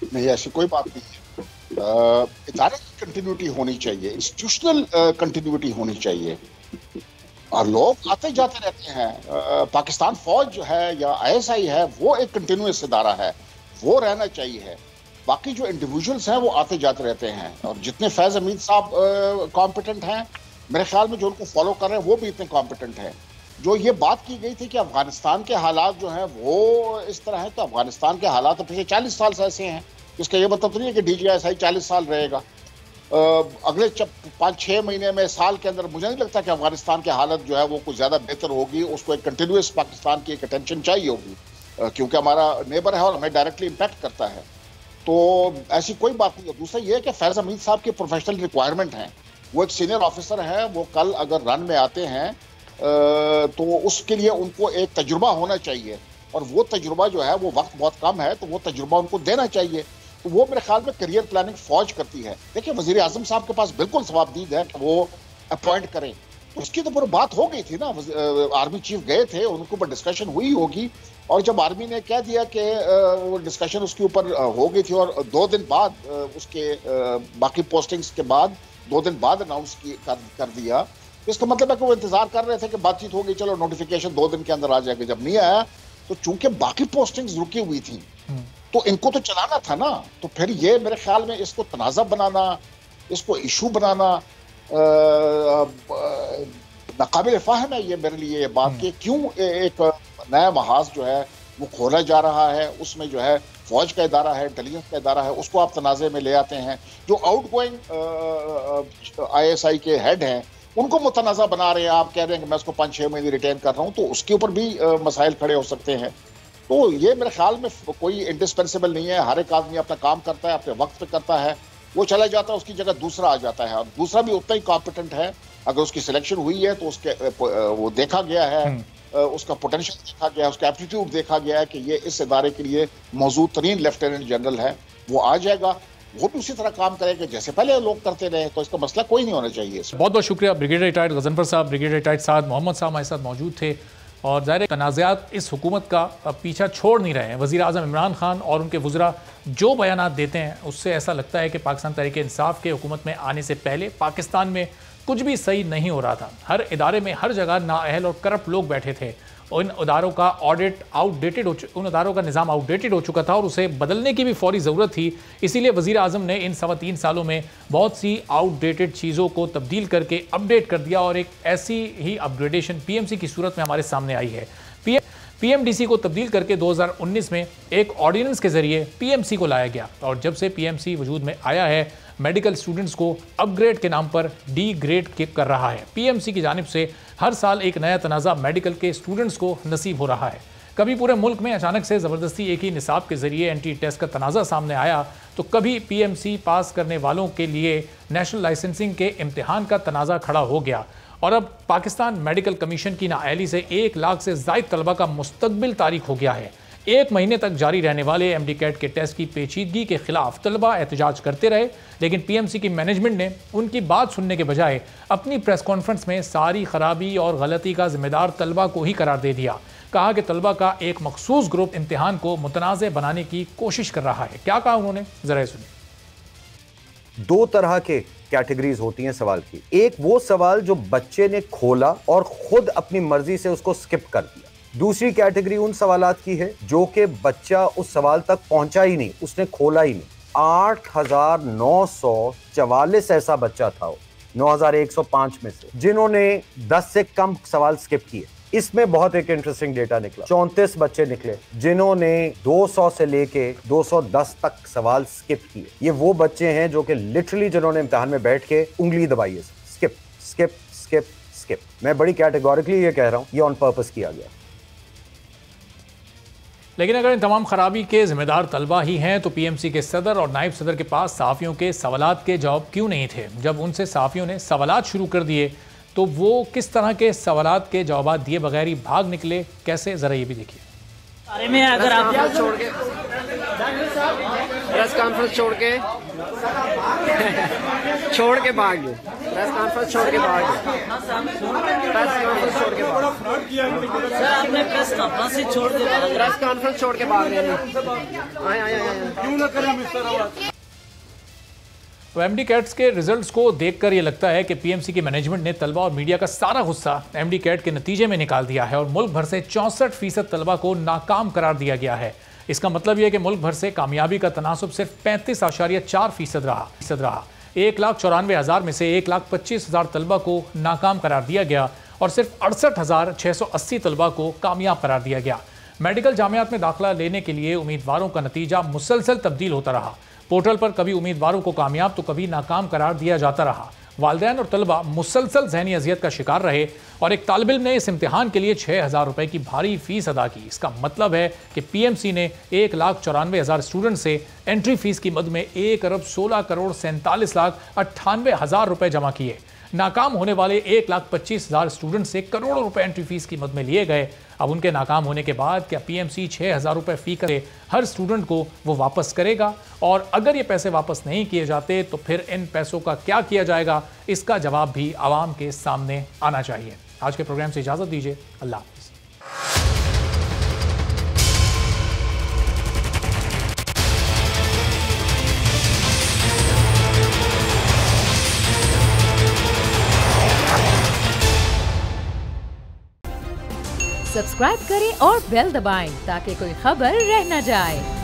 नहीं, ऐसी कोई बात नहीं है। इदारे की कंटिन्यूटी होनी चाहिए, इंस्टीट्यूशनल कंटिन्यूटी होनी चाहिए, और लोग आते जाते रहते हैं। पाकिस्तान फौज जो है या ISI है, वो एक कंटिन्यूस इदारा है, वो रहना चाहिए। बाकी जो इंडिविजुअल्स हैं वो आते जाते रहते हैं, और जितने फैज़ हमीद साहब कॉम्पिटेंट हैं, मेरे ख्याल में जो उनको फॉलो कर रहे हैं वो भी इतने कॉम्पिटेंट हैं। जो ये बात की गई थी कि अफगानिस्तान के हालात जो हैं वो इस तरह है, तो अफगानिस्तान के हालात तो पिछले 40 साल से ऐसे हैं। इसका ये मतलब तो नहीं है कि DGISI 40 साल रहेगा। अगले 5-6 महीने में, साल के अंदर मुझे नहीं लगता कि अफगानिस्तान की हालत जो है वो कुछ ज़्यादा बेहतर होगी। उसको एक कंटिन्यूस पाकिस्तान की एक अटेंशन चाहिए होगी, क्योंकि हमारा नेबर है और हमें डायरेक्टली इम्पैक्ट करता है। तो ऐसी कोई बात नहीं है। दूसरा ये है कि फैज़ हमीद साहब की प्रोफेशनल रिक्वायरमेंट हैं, वो एक सीनियर ऑफिसर हैं, वो कल अगर रन में आते हैं तो उसके लिए उनको एक तजुर्बा होना चाहिए, और वो तजुर्बा जो है वो वक्त बहुत कम है, तो वो तजुर्बा उनको देना चाहिए। तो वो मेरे ख्याल में करियर प्लानिंग फौज करती है। देखिए, वज़ीर आज़म साहब के पास बिल्कुल सवाबदीद है कि वो अपॉइंट करें, तो उसकी तो पूरी बात हो गई थी ना। आर्मी चीफ गए थे, उनके ऊपर डिस्कशन हुई होगी, और जब आर्मी ने कह दिया कि वो डिस्कशन उसके ऊपर हो गई थी, और 2 दिन बाद उसके बाकी पोस्टिंग्स के बाद 2 दिन बाद अनाउंस कर दिया, तो इसका मतलब है कि वो इंतजार कर रहे थे कि बातचीत होगी, चलो नोटिफिकेशन 2 दिन के अंदर आ जाएगा। जब नहीं आया, तो चूंकि बाकी पोस्टिंग्स रुकी हुई थी, तो इनको तो चलाना था ना। तो फिर ये मेरे ख्याल में इसको तनाज़ा बनाना, इसको इशू बनाना नाकाबिल फ़ाहम है ये मेरे लिए, ये बात कि क्यों एक नया महाज जो है वो खोला जा रहा है, उसमें जो है फौज का इदारा है, इंटेलिजेंस का इदारा है, उसको आप तनाज़े में ले आते हैं। जो आउटगोइंग ISI के हेड हैं उनको मुतनाज़ा बना रहे हैं, आप कह रहे हैं कि मैं उसको 5-6 महीने रिटेन कर रहा हूँ, तो उसके ऊपर भी मसाइल खड़े हो सकते हैं। तो ये मेरे ख्याल में कोई इंडिस्पेंसिबल नहीं है। हर एक आदमी अपना काम करता है, अपने वक्त पे करता है, वो चला जाता है, उसकी जगह दूसरा आ जाता है, और दूसरा भी उतना ही कॉम्पिटेंट है। अगर उसकी सिलेक्शन हुई है तो उसके वो देखा गया है, उसका पोटेंशियल देखा गया है, उसका एप्टीट्यूड देखा गया है कि ये इस इदारे के लिए मौजूद तरीन लेफ्टिनेंट जनरल है, वो आ जाएगा, वो भी उसी तरह काम करेगा जैसे पहले लोग करते रहे। तो इसका मसला कोई नहीं होना चाहिए। बहुत बहुत शुक्रिया ब्रिगेडियर रिटायर्ड गजनफर साहब, ब्रिगेडियर रिटायर्ड साहद मोहम्मद साहब हमारे साथ मौजूद थे। और ज़ाहिर तनाज़ात इस हुकूमत का पीछा छोड़ नहीं रहे हैं। वज़ीर आज़म इमरान खान और उनके वज़रा जो बयानात देते हैं, उससे ऐसा लगता है कि पाकिस्तान तहरीक इंसाफ के हुकूमत में आने से पहले पाकिस्तान में कुछ भी सही नहीं हो रहा था। हर इदारे में हर जगह नाअहल और करप्ट लोग बैठे थे। उन इदारों का ऑडिट आउटडेटेड उन इदारों का निज़ाम आउटडेटेड हो चुका था और उसे बदलने की भी फौरी ज़रूरत थी। इसीलिए वज़ीर आज़म ने इन 3.25 सालों में बहुत सी आउटडेटेड चीज़ों को तब्दील करके अपडेट कर दिया, और एक ऐसी ही अपग्रेडेशन PMC की सूरत में हमारे सामने आई है। PMDC को तब्दील करके 2019 में एक ऑर्डिनेंस के ज़रिए PMC को लाया गया, और जब से PMC वजूद में आया है, मेडिकल स्टूडेंट्स को अपग्रेड के नाम पर डी ग्रेड कर रहा है। PMC की जानिब से हर साल एक नया तनाज़ा मेडिकल के स्टूडेंट्स को नसीब हो रहा है। कभी पूरे मुल्क में अचानक से ज़बरदस्ती एक ही निसाब के ज़रिए एंट्री टेस्ट का तनाज़ा सामने आया, तो कभी PMC पास करने वालों के लिए नेशनल लाइसेंसिंग के इम्तिहान का तनाज़ा खड़ा हो गया, और अब पाकिस्तान मेडिकल कमीशन की नाअहली से 1 लाख से ज़ायद तलबा का मुस्तकबिल तारीख हो गया है। 1 महीने तक जारी रहने वाले MD कैट के टेस्ट की पेचीदगी के खिलाफ तलबा एहतजाज करते रहे, लेकिन PMC की मैनेजमेंट ने उनकी बात सुनने के बजाय अपनी प्रेस कॉन्फ्रेंस में सारी खराबी और गलती का जिम्मेदार तलबा को ही करार दे दिया। कहा कि तलबा का एक मखसूस ग्रुप इम्तिहान को मुतनाज़ बनाने की कोशिश कर रहा है। क्या कहा उन्होंने, जरा सुनिए। 2 तरह के कैटेगरीज होती हैं सवाल की। एक वो सवाल जो बच्चे ने खोला और खुद अपनी मर्जी से उसको स्किप कर दिया। दूसरी कैटेगरी उन सवालात की है जो कि बच्चा उस सवाल तक पहुंचा ही नहीं, उसने खोला ही नहीं। 8,944 ऐसा बच्चा था 9,105 में से जिन्होंने 10 से कम सवाल स्किप किए। इसमें बहुत एक इंटरेस्टिंग डेटा निकला। 34 बच्चे निकले जिन्होंने 200 से लेके 210 तक सवाल स्किप किए। ये वो बच्चे हैं जो कि लिटरली जिन्होंने इम्तिहान में बैठ के उंगली दबाई है, स्किप स्किप स्किप स्किप। मैं बड़ी कैटेगोरिकली ये कह रहा हूं, ये ऑन पर्पस किया गया। लेकिन अगर इन तमाम खराबी के जिम्मेदार तलबा ही हैं तो PMC के सदर और नायब सदर के पास सहाफ़ियों के सवालात के जवाब क्यों नहीं थे? जब उनसे सहाफ़ियों ने सवालात शुरू कर दिए तो वो किस तरह के सवालात के जवाब दिए बगैर ही भाग निकले, कैसे, जरा ये भी देखिए। बारे में अगर आप छोड़ के प्रेस कॉन्फ्रेंस छोड़ के भाग गए, प्रेस कॉन्फ्रेंस छोड़ के भाग गए, प्रेस कॉन्फ्रेंस छोड़ के भाग सर आपने प्रेस कॉन्फ्रेंस ही छोड़ के प्रेस कॉन्फ्रेंस छोड़ के भाग रहे हैं। क्यों ना करें मिस्टर आवाज। तो MD कैट्स के रिजल्ट्स को देखकर ये लगता है कि PMC की मैनेजमेंट ने तलबा और मीडिया का सारा गुस्सा MD कैट के नतीजे में निकाल दिया है और मुल्क भर से 64% तलबा को नाकाम करार दिया गया है। इसका मतलब यह है कि मुल्क भर से कामयाबी का तनासुब सिर्फ 35.4% रहा। 1,94,000 में से 1,25,000 तलबा को नाकाम करार दिया गया और सिर्फ 68,680 तलबा को कामयाब करार दिया गया। मेडिकल जामियात में दाखिला लेने के लिए उम्मीदवारों का नतीजा मुसलसल तब्दील होता रहा। पोर्टल पर कभी उम्मीदवारों को कामयाब तो कभी नाकाम करार दिया जाता रहा। वालिदैन और तलबा मुसलसल ज़हनी अजियत का शिकार रहे और एक तालिब इल्म ने इस इम्तिहान के लिए 6,000 रुपए की भारी फीस अदा की। इसका मतलब है कि PMC ने 1,94,000 स्टूडेंट से एंट्री फीस की मद में 1,47,47,98,000 रुपए जमा किए। नाकाम होने वाले 1,25,000 स्टूडेंट से करोड़ों रुपए एंट्री फीस की मद में लिए गए। अब उनके नाकाम होने के बाद क्या PMC 6,000 रुपए फी करे हर स्टूडेंट को वो वापस करेगा? और अगर ये पैसे वापस नहीं किए जाते तो फिर इन पैसों का क्या किया जाएगा? इसका जवाब भी आवाम के सामने आना चाहिए। आज के प्रोग्राम से इजाज़त दीजिए। अल्लाह हाफ़िज़। सब्सक्राइब करें और बेल दबाएं ताकि कोई खबर रह न जाए।